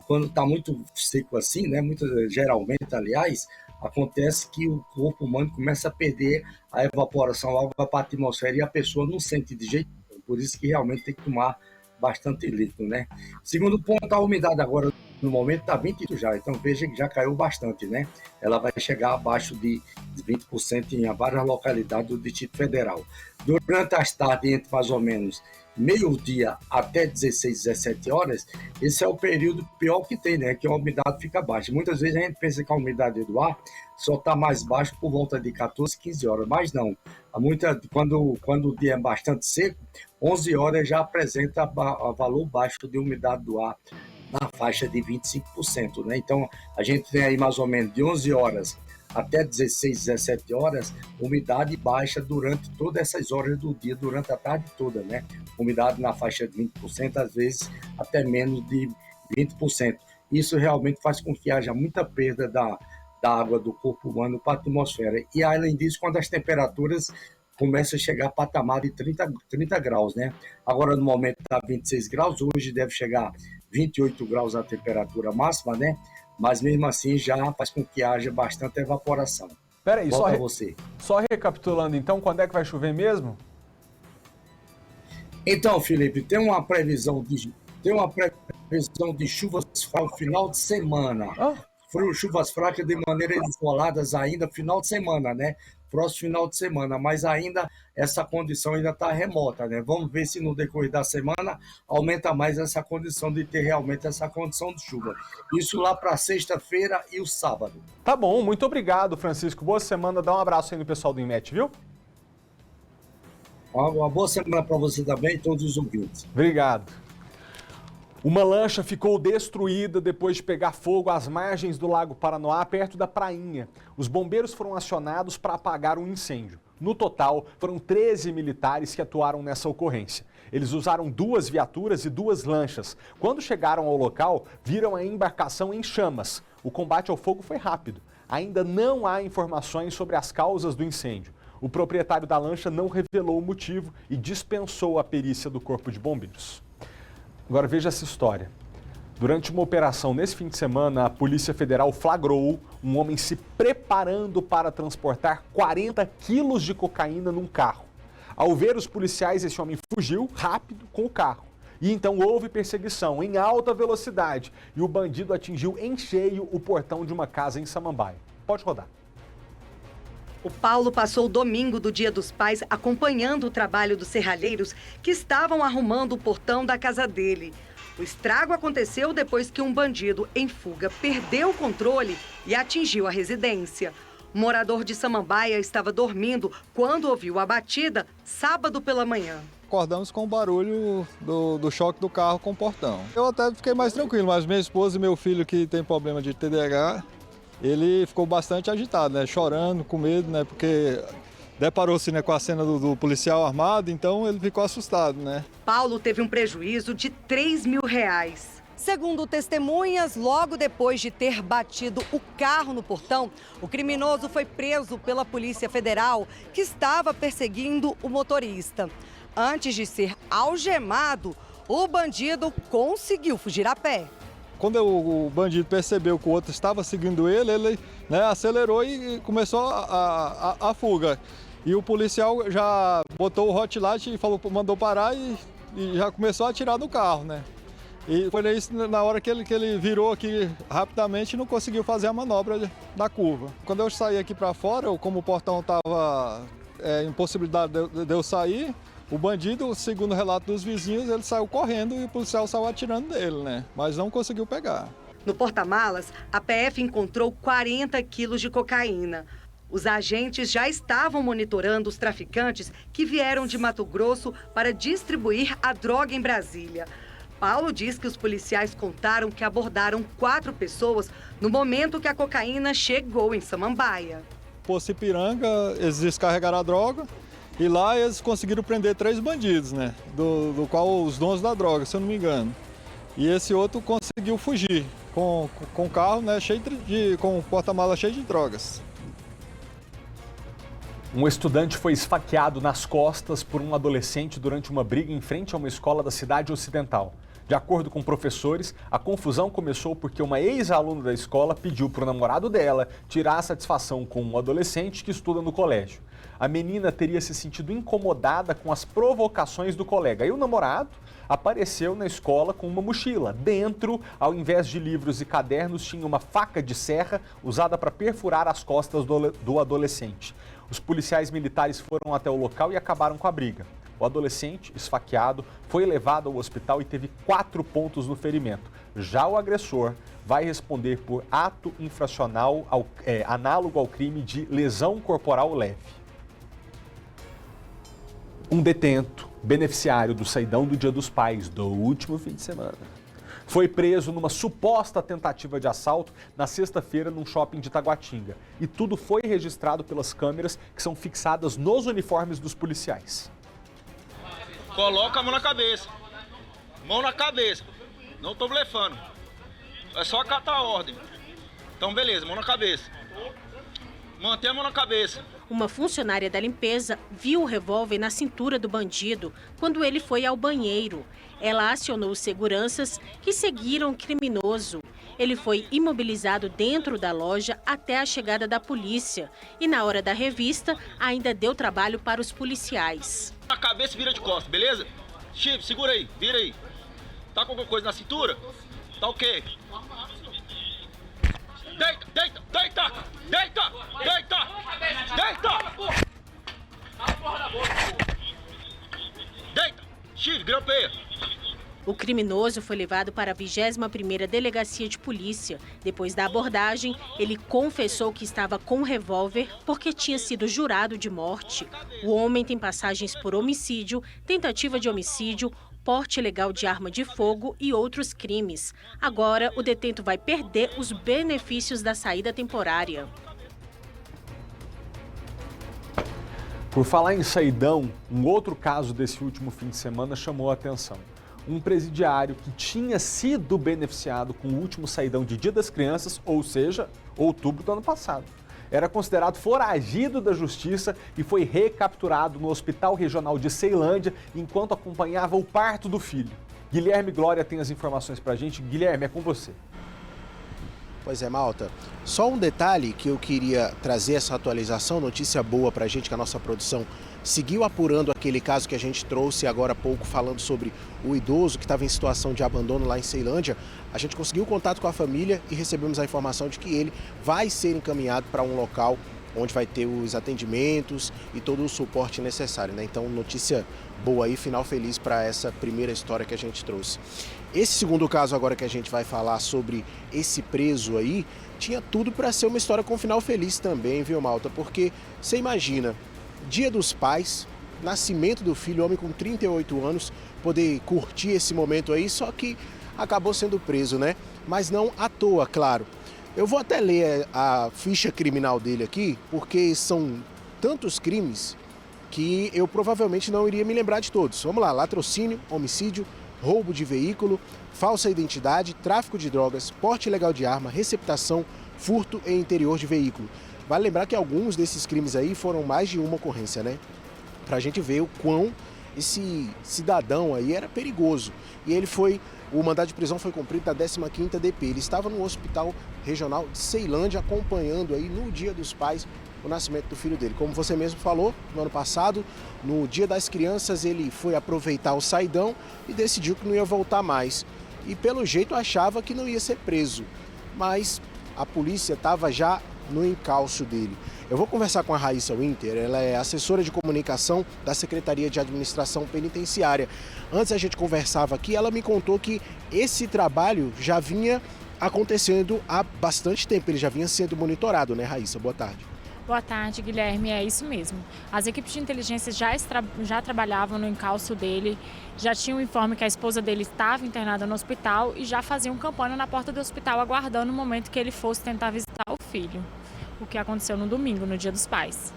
quando está muito seco assim, né, geralmente, aliás, acontece que o corpo humano começa a perder a evaporação da água para a atmosfera e a pessoa não sente de jeito nenhum. Por isso que realmente tem que tomar bastante líquido, né? Segundo ponto, a umidade agora no momento está 20% já, então veja que já caiu bastante, né? Ela vai chegar abaixo de 20% em várias localidades do Distrito Federal. Durante as tardes, entre mais ou menos meio-dia até 16, 17 horas, esse é o período pior que tem, né? Que a umidade fica baixa. Muitas vezes a gente pensa que a umidade do ar só está mais baixa por volta de 14, 15 horas, mas não. Quando o dia é bastante seco, 11 horas já apresenta valor baixo de umidade do ar na faixa de 25%, né? Então, a gente tem aí mais ou menos de 11 horas até 16, 17 horas, umidade baixa durante todas essas horas do dia, durante a tarde toda, né? Umidade na faixa de 20%, às vezes até menos de 20%. Isso realmente faz com que haja muita perda da água do corpo humano para a atmosfera. E, além disso, quando as temperaturas começam a chegar a patamar de 30 graus, né? Agora, no momento, está 26 graus, hoje deve chegar 28 graus a temperatura máxima, né? Mas mesmo assim já faz com que haja bastante evaporação. Peraí, só recapitulando então, quando é que vai chover mesmo? Então, Felipe, tem uma previsão de chuvas no final de semana. Foram chuvas fracas de maneira isoladas ainda final de semana, né? próximo final de semana, mas ainda essa condição ainda está remota, né? Vamos ver se no decorrer da semana aumenta mais essa condição de ter realmente essa condição de chuva. Isso lá para sexta-feira e o sábado. Tá bom, muito obrigado, Francisco. Boa semana, dá um abraço aí no pessoal do INMET, viu? Uma boa semana para você também e todos os ouvintes. Obrigado. Uma lancha ficou destruída depois de pegar fogo às margens do Lago Paranoá, perto da prainha. Os bombeiros foram acionados para apagar um incêndio. No total, foram 13 militares que atuaram nessa ocorrência. Eles usaram 2 viaturas e 2 lanchas. Quando chegaram ao local, viram a embarcação em chamas. O combate ao fogo foi rápido. Ainda não há informações sobre as causas do incêndio. O proprietário da lancha não revelou o motivo e dispensou a perícia do Corpo de Bombeiros. Agora veja essa história. Durante uma operação nesse fim de semana, a Polícia Federal flagrou um homem se preparando para transportar 40 quilos de cocaína num carro. Ao ver os policiais, esse homem fugiu rápido com o carro. E então houve perseguição em alta velocidade e o bandido atingiu em cheio o portão de uma casa em Samambaia. Pode rodar. O Paulo passou o domingo do Dia dos Pais acompanhando o trabalho dos serralheiros que estavam arrumando o portão da casa dele. O estrago aconteceu depois que um bandido em fuga perdeu o controle e atingiu a residência. O morador de Samambaia estava dormindo quando ouviu a batida sábado pela manhã. Acordamos com o barulho do choque do carro com o portão. Eu até fiquei mais tranquilo, mas minha esposa e meu filho, que tem problema de TDAH, ele ficou bastante agitado, né? Chorando, com medo, né? Porque deparou-se, né, com a cena do policial armado, então ele ficou assustado, né? Paulo teve um prejuízo de R$3.000. Segundo testemunhas, logo depois de ter batido o carro no portão, o criminoso foi preso pela Polícia Federal, que estava perseguindo o motorista. Antes de ser algemado, o bandido conseguiu fugir a pé. Quando o bandido percebeu que o outro estava seguindo ele, né, acelerou e começou a fuga. E o policial já botou o hotlight e mandou parar e já começou a atirar no carro, né? E foi isso na hora que ele virou aqui rapidamente e não conseguiu fazer a manobra da curva. Quando eu saí aqui para fora, como o portão estava impossibilidade de eu sair, o bandido, segundo o relato dos vizinhos, ele saiu correndo e o policial saiu atirando nele, né? Mas não conseguiu pegar. No porta-malas, a PF encontrou 40 quilos de cocaína. Os agentes já estavam monitorando os traficantes que vieram de Mato Grosso para distribuir a droga em Brasília. Paulo diz que os policiais contaram que abordaram 4 pessoas no momento que a cocaína chegou em Samambaia. Poço Ipiranga, eles descarregaram a droga. E lá eles conseguiram prender 3 bandidos, né? Do qual os donos da droga, se eu não me engano. E esse outro conseguiu fugir com o carro, né? Com o porta-mala cheio de drogas. Um estudante foi esfaqueado nas costas por um adolescente durante uma briga em frente a uma escola da cidade ocidental. De acordo com professores, a confusão começou porque uma ex-aluna da escola pediu para o namorado dela tirar a satisfação com um adolescente que estuda no colégio. A menina teria se sentido incomodada com as provocações do colega e o namorado apareceu na escola com uma mochila. Dentro, ao invés de livros e cadernos, tinha uma faca de serra usada para perfurar as costas do adolescente. Os policiais militares foram até o local e acabaram com a briga. O adolescente, esfaqueado, foi levado ao hospital e teve 4 pontos no ferimento. Já o agressor vai responder por ato infracional análogo ao crime de lesão corporal leve. Um detento, beneficiário do saidão do Dia dos Pais do último fim de semana, foi preso numa suposta tentativa de assalto na sexta-feira num shopping de Taguatinga. E tudo foi registrado pelas câmeras que são fixadas nos uniformes dos policiais. Coloca a mão na cabeça. Mão na cabeça. Não tô blefando. É só acatar a ordem. Então beleza, mão na cabeça. Mantém a mão na cabeça. Uma funcionária da limpeza viu o revólver na cintura do bandido quando ele foi ao banheiro. Ela acionou os seguranças que seguiram o criminoso. Ele foi imobilizado dentro da loja até a chegada da polícia. E na hora da revista, ainda deu trabalho para os policiais. A cabeça vira de costas, beleza? Chip, segura aí, vira aí. Tá com alguma coisa na cintura? Tá ok. Deita, deita, deita, deita, deita, deita. Deita, Chile, grampeia. O criminoso foi levado para a 21ª Delegacia de Polícia. Depois da abordagem, ele confessou que estava com um revólver porque tinha sido jurado de morte. O homem tem passagens por homicídio, tentativa de homicídio, porte ilegal de arma de fogo e outros crimes. Agora, o detento vai perder os benefícios da saída temporária. Por falar em saidão, um outro caso desse último fim de semana chamou a atenção. Um presidiário que tinha sido beneficiado com o último saidão de Dia das Crianças, ou seja, outubro do ano passado. Era considerado foragido da justiça e foi recapturado no Hospital Regional de Ceilândia enquanto acompanhava o parto do filho. Guilherme Glória tem as informações pra gente. Guilherme, é com você. Pois é, Malta. Só um detalhe que eu queria trazer essa atualização, notícia boa pra gente, que a nossa produção seguiu apurando aquele caso que a gente trouxe agora há pouco, falando sobre o idoso que estava em situação de abandono lá em Ceilândia. A gente conseguiu contato com a família e recebemos a informação de que ele vai ser encaminhado para um local onde vai ter os atendimentos e todo o suporte necessário, né? Então, notícia boa aí, final feliz para essa primeira história que a gente trouxe. Esse segundo caso agora que a gente vai falar sobre esse preso aí, tinha tudo para ser uma história com final feliz também, viu, Malta? Porque você imagina, Dia dos Pais, nascimento do filho, homem com 38 anos, poder curtir esse momento aí, só que acabou sendo preso, né? Mas não à toa, claro. Eu vou até ler a ficha criminal dele aqui, porque são tantos crimes que eu provavelmente não iria me lembrar de todos. Vamos lá: latrocínio, homicídio, roubo de veículo, falsa identidade, tráfico de drogas, porte ilegal de arma, receptação, furto em interior de veículo. Vale lembrar que alguns desses crimes aí foram mais de uma ocorrência, né? Pra gente ver o quão esse cidadão aí era perigoso. E ele o mandado de prisão foi cumprido na 15ª DP. Ele estava no Hospital Regional de Ceilândia acompanhando aí no Dia dos Pais o nascimento do filho dele. Como você mesmo falou, no ano passado, no Dia das Crianças, ele foi aproveitar o saidão e decidiu que não ia voltar mais. E pelo jeito achava que não ia ser preso. Mas a polícia estava já no encalço dele. Eu vou conversar com a Raíssa Winter, ela é assessora de comunicação da Secretaria de Administração Penitenciária. Antes a gente conversava aqui, ela me contou que esse trabalho já vinha acontecendo há bastante tempo, ele já vinha sendo monitorado, né, Raíssa? Boa tarde. Boa tarde, Guilherme, é isso mesmo. As equipes de inteligência já trabalhavam no encalço dele, já tinham o informe que a esposa dele estava internada no hospital e já faziam campanha na porta do hospital aguardando o momento que ele fosse tentar visitar o filho. O que aconteceu no domingo, no Dia dos Pais.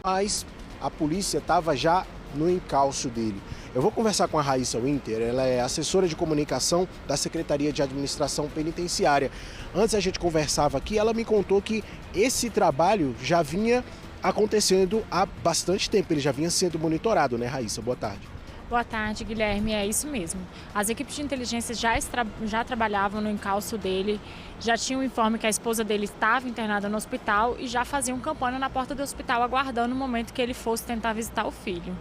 Mas a polícia estava já no encalço dele. Eu vou conversar com a Raíssa Winter, ela é assessora de comunicação da Secretaria de Administração Penitenciária. Antes a gente conversava aqui, ela me contou que esse trabalho já vinha acontecendo há bastante tempo, ele já vinha sendo monitorado, né, Raíssa? Boa tarde. Boa tarde, Guilherme, é isso mesmo. As equipes de inteligência já trabalhavam no encalço dele, já tinham o informe que a esposa dele estava internada no hospital e já faziam campanha na porta do hospital aguardando o momento que ele fosse tentar visitar o filho.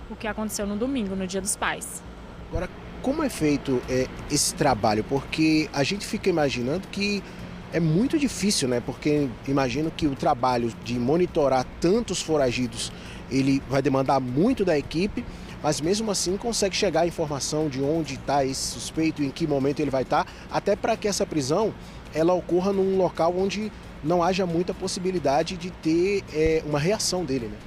O que aconteceu no domingo, no Dia dos Pais. Agora, como é feito esse trabalho? Porque a gente fica imaginando que é muito difícil, né? Porque imagino que o trabalho de monitorar tantos foragidos, ele vai demandar muito da equipe, mas mesmo assim consegue chegar a informação de onde está esse suspeito, em que momento ele vai estar, até para que essa prisão ela ocorra num local onde não haja muita possibilidade de ter uma reação dele, né?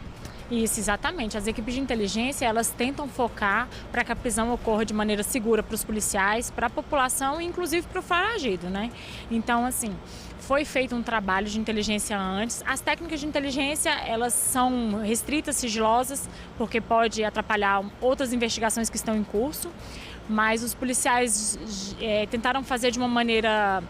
Isso, exatamente. As equipes de inteligência, elas tentam focar para que a prisão ocorra de maneira segura para os policiais, para a população e inclusive para o foragido, né? Então, assim, foi feito um trabalho de inteligência antes. As técnicas de inteligência, elas são restritas, sigilosas, porque pode atrapalhar outras investigações que estão em curso, mas os policiais tentaram fazer de uma maneira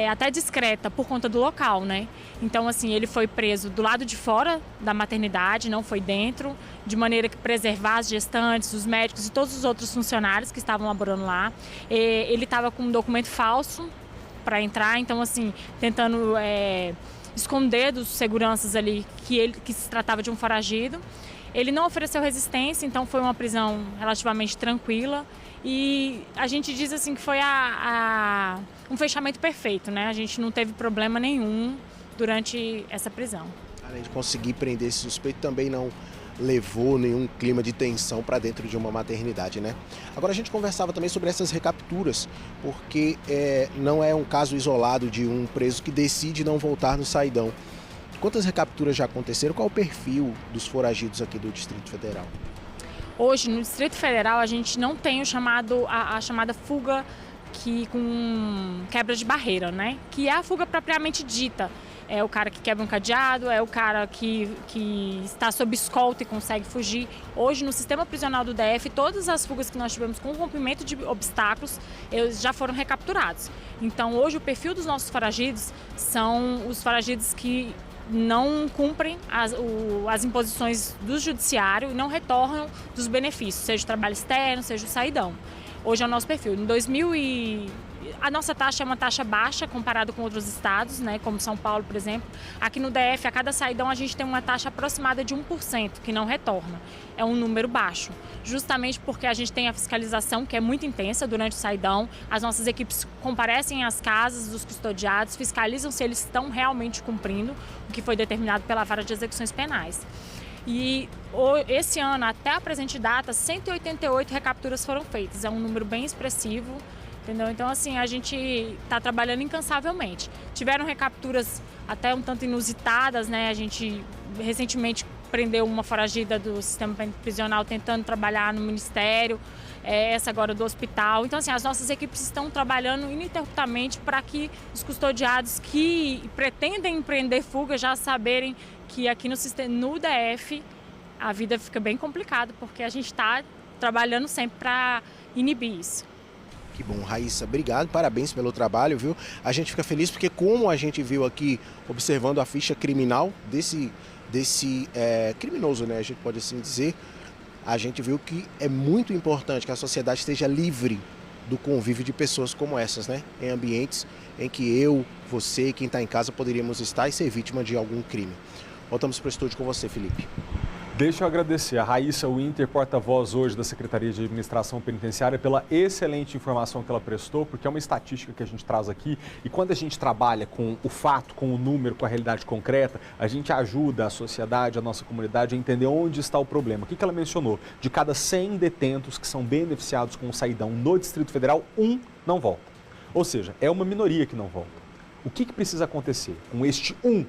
até discreta por conta do local, né? Então, assim, ele foi preso do lado de fora da maternidade, não foi dentro, de maneira que preservar as gestantes, os médicos e todos os outros funcionários que estavam laborando lá. Ele estava com um documento falso para entrar, então, assim, tentando esconder dos seguranças ali que se tratava de um foragido. Ele não ofereceu resistência, então foi uma prisão relativamente tranquila. E a gente diz assim que foi um fechamento perfeito, né? A gente não teve problema nenhum durante essa prisão. Além de conseguir prender esse suspeito, também não levou nenhum clima de tensão para dentro de uma maternidade, né? Agora a gente conversava também sobre essas recapturas, porque não é um caso isolado de um preso que decide não voltar no saidão. Quantas recapturas já aconteceram? Qual é o perfil dos foragidos aqui do Distrito Federal? Hoje, no Distrito Federal, a gente não tem a chamada fuga com quebra de barreira, né? Que é a fuga propriamente dita. É o cara que quebra um cadeado, é o cara que está sob escolta e consegue fugir. Hoje, no sistema prisional do DF, todas as fugas que nós tivemos com rompimento de obstáculos, eles já foram recapturados. Então, hoje, o perfil dos nossos foragidos são os foragidos que não cumprem as imposições do judiciário e não retornam dos benefícios, seja o trabalho externo, seja o saidão. Hoje é o nosso perfil. A nossa taxa é uma taxa baixa comparado com outros estados, né, como São Paulo, por exemplo. Aqui no DF, a cada saidão, a gente tem uma taxa aproximada de 1%, que não retorna. É um número baixo, justamente porque a gente tem a fiscalização, que é muito intensa durante o saidão. As nossas equipes comparecem às casas dos custodiados, fiscalizam se eles estão realmente cumprindo o que foi determinado pela Vara de Execuções Penais. E esse ano, até a presente data, 188 recapturas foram feitas. É um número bem expressivo. Entendeu? Então, assim, a gente está trabalhando incansavelmente. Tiveram recapturas até um tanto inusitadas, né? A gente recentemente prendeu uma foragida do sistema prisional tentando trabalhar no Ministério, essa agora do hospital. Então, assim, as nossas equipes estão trabalhando ininterruptamente para que os custodiados que pretendem empreender fuga já saberem que aqui no DF a vida fica bem complicada, porque a gente está trabalhando sempre para inibir isso. Que bom, Raíssa, obrigado, parabéns pelo trabalho, viu? A gente fica feliz porque, como a gente viu aqui, observando a ficha criminal desse criminoso, né? A gente pode assim dizer, a gente viu que é muito importante que a sociedade esteja livre do convívio de pessoas como essas, né? Em ambientes em que eu, você e quem está em casa poderíamos estar e ser vítima de algum crime. Voltamos para o estúdio com você, Felipe. Deixa eu agradecer a Raíssa Winter, porta-voz hoje da Secretaria de Administração Penitenciária, pela excelente informação que ela prestou, porque é uma estatística que a gente traz aqui e quando a gente trabalha com o fato, com o número, com a realidade concreta, a gente ajuda a sociedade, a nossa comunidade a entender onde está o problema. O que ela mencionou? De cada 100 detentos que são beneficiados com o saidão no Distrito Federal, 1 não volta. Ou seja, é uma minoria que não volta. O que precisa acontecer com este 1?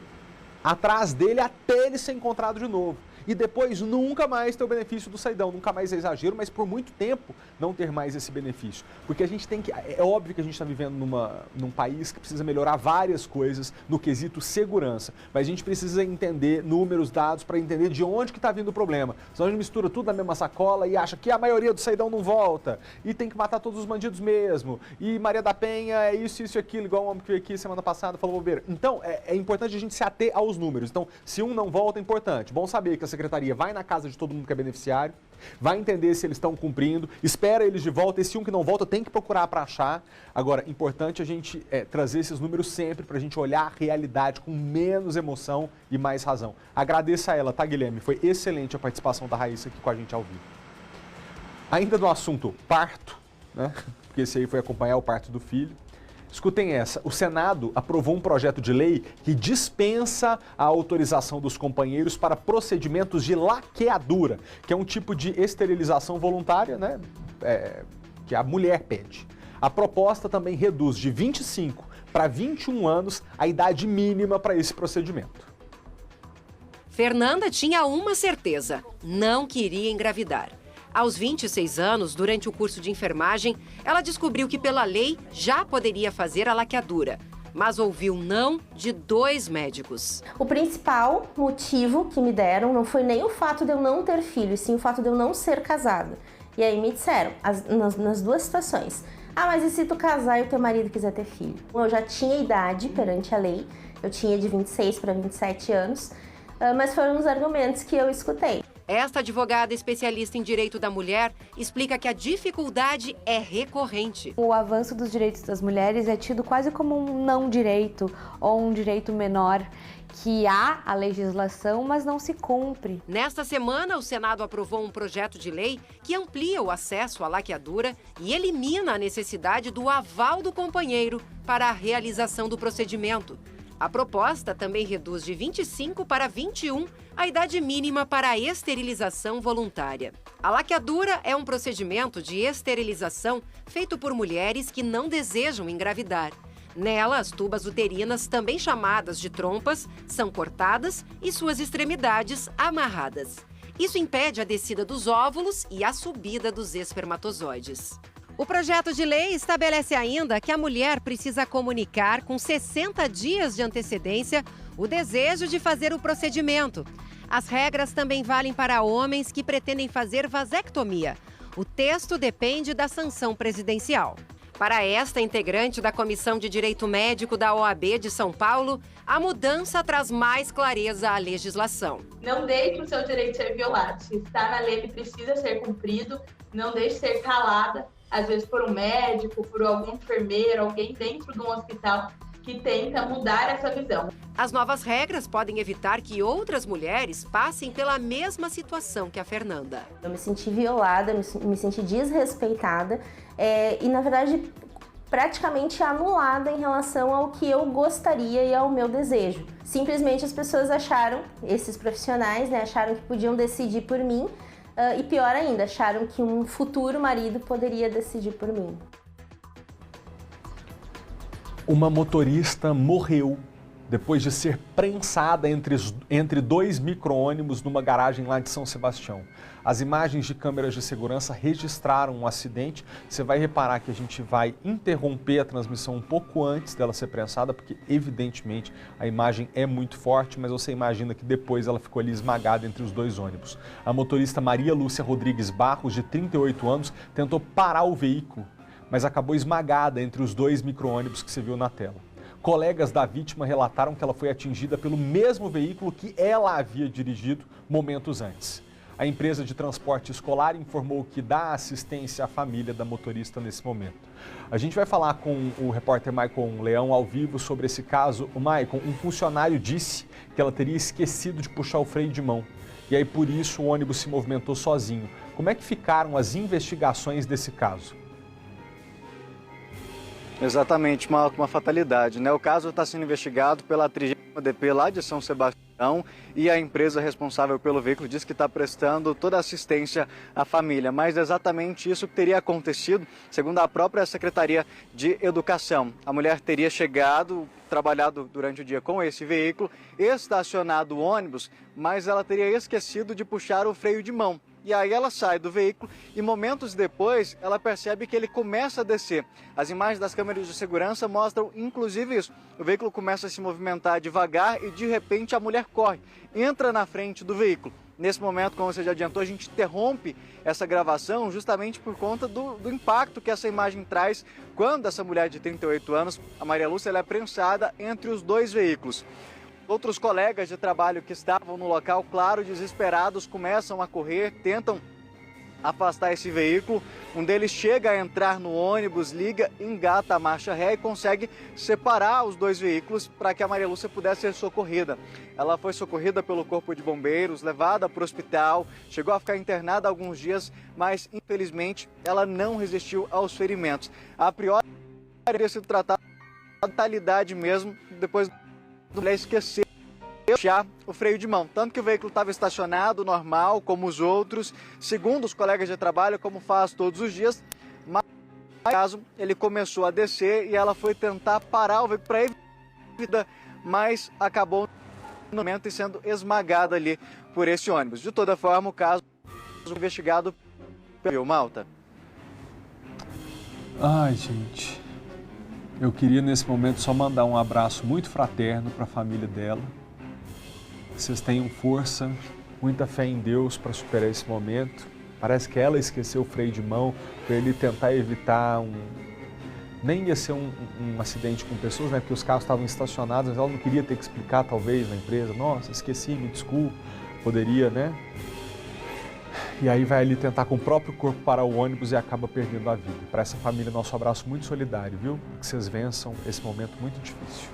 Atrás dele até ele ser encontrado de novo. E depois nunca mais ter o benefício do saidão, nunca mais é exagero, mas por muito tempo não ter mais esse benefício. Porque a gente tem que, é óbvio que a gente está vivendo num país que precisa melhorar várias coisas no quesito segurança, mas a gente precisa entender números, dados, para entender de onde que está vindo o problema. Senão a gente mistura tudo na mesma sacola e acha que a maioria do saidão não volta, e tem que matar todos os bandidos mesmo, e Maria da Penha é isso e aquilo, igual o homem que veio aqui semana passada falou bobeira. Então, é importante a gente se ater aos números. Então, se um não volta, é importante. Bom saber que a Secretaria vai na casa de todo mundo que é beneficiário, vai entender se eles estão cumprindo, espera eles de volta, esse um que não volta tem que procurar para achar. Agora, importante a gente trazer esses números sempre para a gente olhar a realidade com menos emoção e mais razão. Agradeço a ela, tá, Guilherme? Foi excelente a participação da Raíssa aqui com a gente ao vivo. Ainda no assunto parto, né? Porque esse aí foi acompanhar o parto do filho. Escutem essa, o Senado aprovou um projeto de lei que dispensa a autorização dos companheiros para procedimentos de laqueadura, que é um tipo de esterilização voluntária, né, que a mulher pede. A proposta também reduz de 25 para 21 anos a idade mínima para esse procedimento. Fernanda tinha uma certeza, não queria engravidar. Aos 26 anos, durante o curso de enfermagem, ela descobriu que pela lei já poderia fazer a laqueadura, mas ouviu não de 2 médicos. O principal motivo que me deram não foi nem o fato de eu não ter filho, e sim o fato de eu não ser casada. E aí me disseram, nas 2 situações, mas e se tu casar e o teu marido quiser ter filho? Eu já tinha idade perante a lei, eu tinha de 26 para 27 anos, mas foram os argumentos que eu escutei. Esta advogada especialista em direito da mulher explica que a dificuldade é recorrente. O avanço dos direitos das mulheres é tido quase como um não direito ou um direito menor, que há a legislação, mas não se cumpre. Nesta semana, o Senado aprovou um projeto de lei que amplia o acesso à laqueadura e elimina a necessidade do aval do companheiro para a realização do procedimento. A proposta também reduz de 25 para 21 a idade mínima para a esterilização voluntária. A laqueadura é um procedimento de esterilização feito por mulheres que não desejam engravidar. Nela, as tubas uterinas, também chamadas de trompas, são cortadas e suas extremidades amarradas. Isso impede a descida dos óvulos e a subida dos espermatozoides. O projeto de lei estabelece ainda que a mulher precisa comunicar com 60 dias de antecedência o desejo de fazer o procedimento. As regras também valem para homens que pretendem fazer vasectomia. O texto depende da sanção presidencial. Para esta integrante da Comissão de Direito Médico da OAB de São Paulo, a mudança traz mais clareza à legislação. Não deixe o seu direito ser violado. Se está na lei, ele precisa ser cumprido. Não deixe ser calada, às vezes por um médico, por algum enfermeiro, alguém dentro de um hospital que tenta mudar essa visão. As novas regras podem evitar que outras mulheres passem pela mesma situação que a Fernanda. Eu me senti violada, me senti desrespeitada e, na verdade, praticamente anulada em relação ao que eu gostaria e ao meu desejo. Simplesmente as pessoas acharam, esses profissionais, né, acharam que podiam decidir por mim e, pior ainda, acharam que um futuro marido poderia decidir por mim. Uma motorista morreu depois de ser prensada entre dois micro-ônibus numa garagem lá de São Sebastião. As imagens de câmeras de segurança registraram um acidente. Você vai reparar que a gente vai interromper a transmissão um pouco antes dela ser prensada, porque evidentemente a imagem é muito forte, mas você imagina que depois ela ficou ali esmagada entre os dois ônibus. A motorista Maria Lúcia Rodrigues Barros, de 38 anos, tentou parar o veículo, mas acabou esmagada entre os dois micro-ônibus que você viu na tela. Colegas da vítima relataram que ela foi atingida pelo mesmo veículo que ela havia dirigido momentos antes. A empresa de transporte escolar informou que dá assistência à família da motorista nesse momento. A gente vai falar com o repórter Maicon Leão ao vivo sobre esse caso. O Maicon, um funcionário disse que ela teria esquecido de puxar o freio de mão e aí por isso o ônibus se movimentou sozinho. Como é que ficaram as investigações desse caso? Exatamente, uma fatalidade, né? O caso está sendo investigado pela 30ª DP lá de São Sebastião e a empresa responsável pelo veículo diz que está prestando toda a assistência à família. Mas é exatamente isso que teria acontecido, segundo a própria Secretaria de Educação. A mulher teria chegado, trabalhado durante o dia com esse veículo, estacionado o ônibus, mas ela teria esquecido de puxar o freio de mão. E aí ela sai do veículo e momentos depois ela percebe que ele começa a descer. As imagens das câmeras de segurança mostram inclusive isso. O veículo começa a se movimentar devagar e de repente a mulher corre, entra na frente do veículo. Nesse momento, como você já adiantou, a gente interrompe essa gravação justamente por conta do impacto que essa imagem traz quando essa mulher de 38 anos, a Maria Lúcia, ela é prensada entre os dois veículos. Outros colegas de trabalho que estavam no local, claro, desesperados, começam a correr, tentam afastar esse veículo. Um deles chega a entrar no ônibus, liga, engata a marcha ré e consegue separar os dois veículos para que a Maria Lúcia pudesse ser socorrida. Ela foi socorrida pelo Corpo de Bombeiros, levada para o hospital, chegou a ficar internada alguns dias, mas infelizmente ela não resistiu aos ferimentos. A priori, teria sido tratada de fatalidade mesmo, depois do esquecer de puxar o freio de mão. Tanto que o veículo estava estacionado, normal, como os outros, segundo os colegas de trabalho, como faz todos os dias, mas no caso ele começou a descer e ela foi tentar parar o veículo para evitar, mas acabou no momento e sendo esmagada ali por esse ônibus. De toda forma, o caso investigado pelo Malta. Ai, gente. Eu queria, nesse momento, só mandar um abraço muito fraterno para a família dela. Vocês tenham força, muita fé em Deus para superar esse momento. Parece que ela esqueceu o freio de mão para ele tentar evitar Nem ia ser um acidente com pessoas, né? Porque os carros estavam estacionados, mas ela não queria ter que explicar, talvez, na empresa. Nossa, esqueci, me desculpe. Poderia, né? E aí vai ali tentar com o próprio corpo parar o ônibus e acaba perdendo a vida. Para essa família, nosso abraço muito solidário, viu? Que vocês vençam esse momento muito difícil.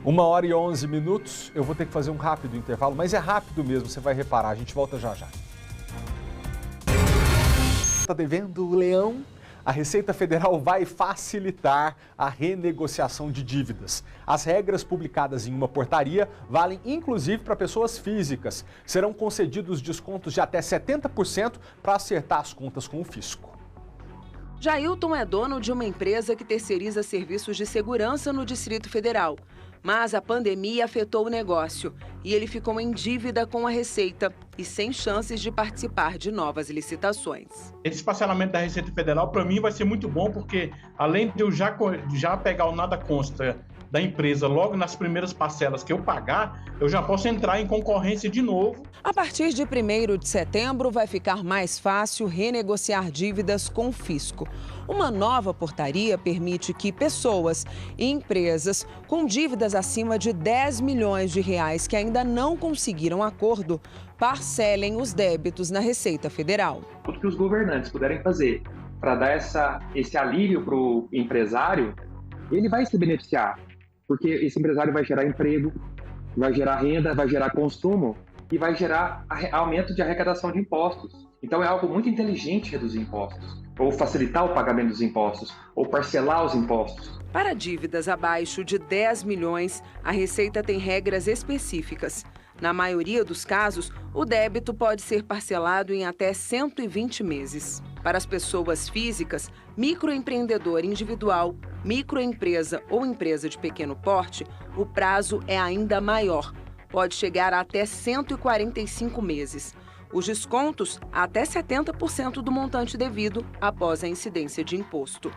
1h11. Eu vou ter que fazer um rápido intervalo, mas é rápido mesmo, você vai reparar. A gente volta já já. Tá devendo o leão? A Receita Federal vai facilitar a renegociação de dívidas. As regras publicadas em uma portaria valem inclusive para pessoas físicas. Serão concedidos descontos de até 70% para acertar as contas com o fisco. Jailton é dono de uma empresa que terceiriza serviços de segurança no Distrito Federal. Mas a pandemia afetou o negócio e ele ficou em dívida com a Receita e sem chances de participar de novas licitações. Esse parcelamento da Receita Federal, para mim, vai ser muito bom, porque além de eu já pegar o nada consta da empresa logo nas primeiras parcelas que eu pagar, eu já posso entrar em concorrência de novo. A partir de 1º de setembro, vai ficar mais fácil renegociar dívidas com o fisco. Uma nova portaria permite que pessoas e empresas com dívidas acima de 10 milhões de reais que ainda não conseguiram acordo parcelem os débitos na Receita Federal. Tudo que os governantes puderem fazer para dar esse alívio para o empresário, ele vai se beneficiar, porque esse empresário vai gerar emprego, vai gerar renda, vai gerar consumo e vai gerar aumento de arrecadação de impostos. Então é algo muito inteligente reduzir impostos, ou facilitar o pagamento dos impostos, ou parcelar os impostos. Para dívidas abaixo de 10 milhões, a Receita tem regras específicas. Na maioria dos casos, o débito pode ser parcelado em até 120 meses. Para as pessoas físicas, microempreendedor individual, microempresa ou empresa de pequeno porte, o prazo é ainda maior. Pode chegar a até 145 meses. Os descontos, até 70% do montante devido após a incidência de imposto.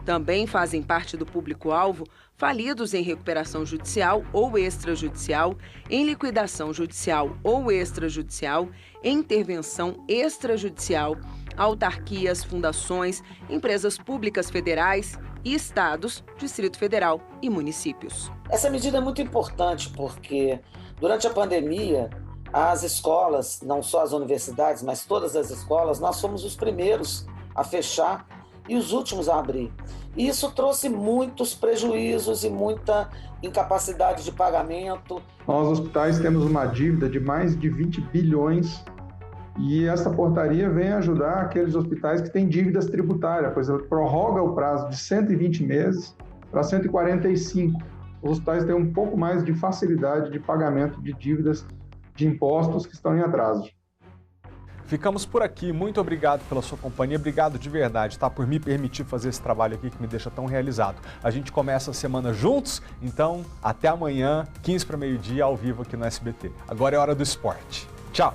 Também fazem parte do público-alvo falidos em recuperação judicial ou extrajudicial, em liquidação judicial ou extrajudicial, em intervenção extrajudicial, autarquias, fundações, empresas públicas federais e estados, Distrito Federal e municípios. Essa medida é muito importante porque, durante a pandemia, as escolas, não só as universidades, mas todas as escolas, nós fomos os primeiros a fechar e os últimos a abrir. E isso trouxe muitos prejuízos e muita incapacidade de pagamento. Nós, hospitais, temos uma dívida de mais de 20 bilhões e essa portaria vem ajudar aqueles hospitais que têm dívidas tributárias, pois ela prorroga o prazo de 120 meses para 145. Os hospitais têm um pouco mais de facilidade de pagamento de dívidas de impostos que estão em atraso. Ficamos por aqui. Muito obrigado pela sua companhia. Obrigado de verdade, tá? Por me permitir fazer esse trabalho aqui que me deixa tão realizado. A gente começa a semana juntos, então até amanhã, 15 para meio-dia, ao vivo aqui no SBT. Agora é hora do esporte. Tchau!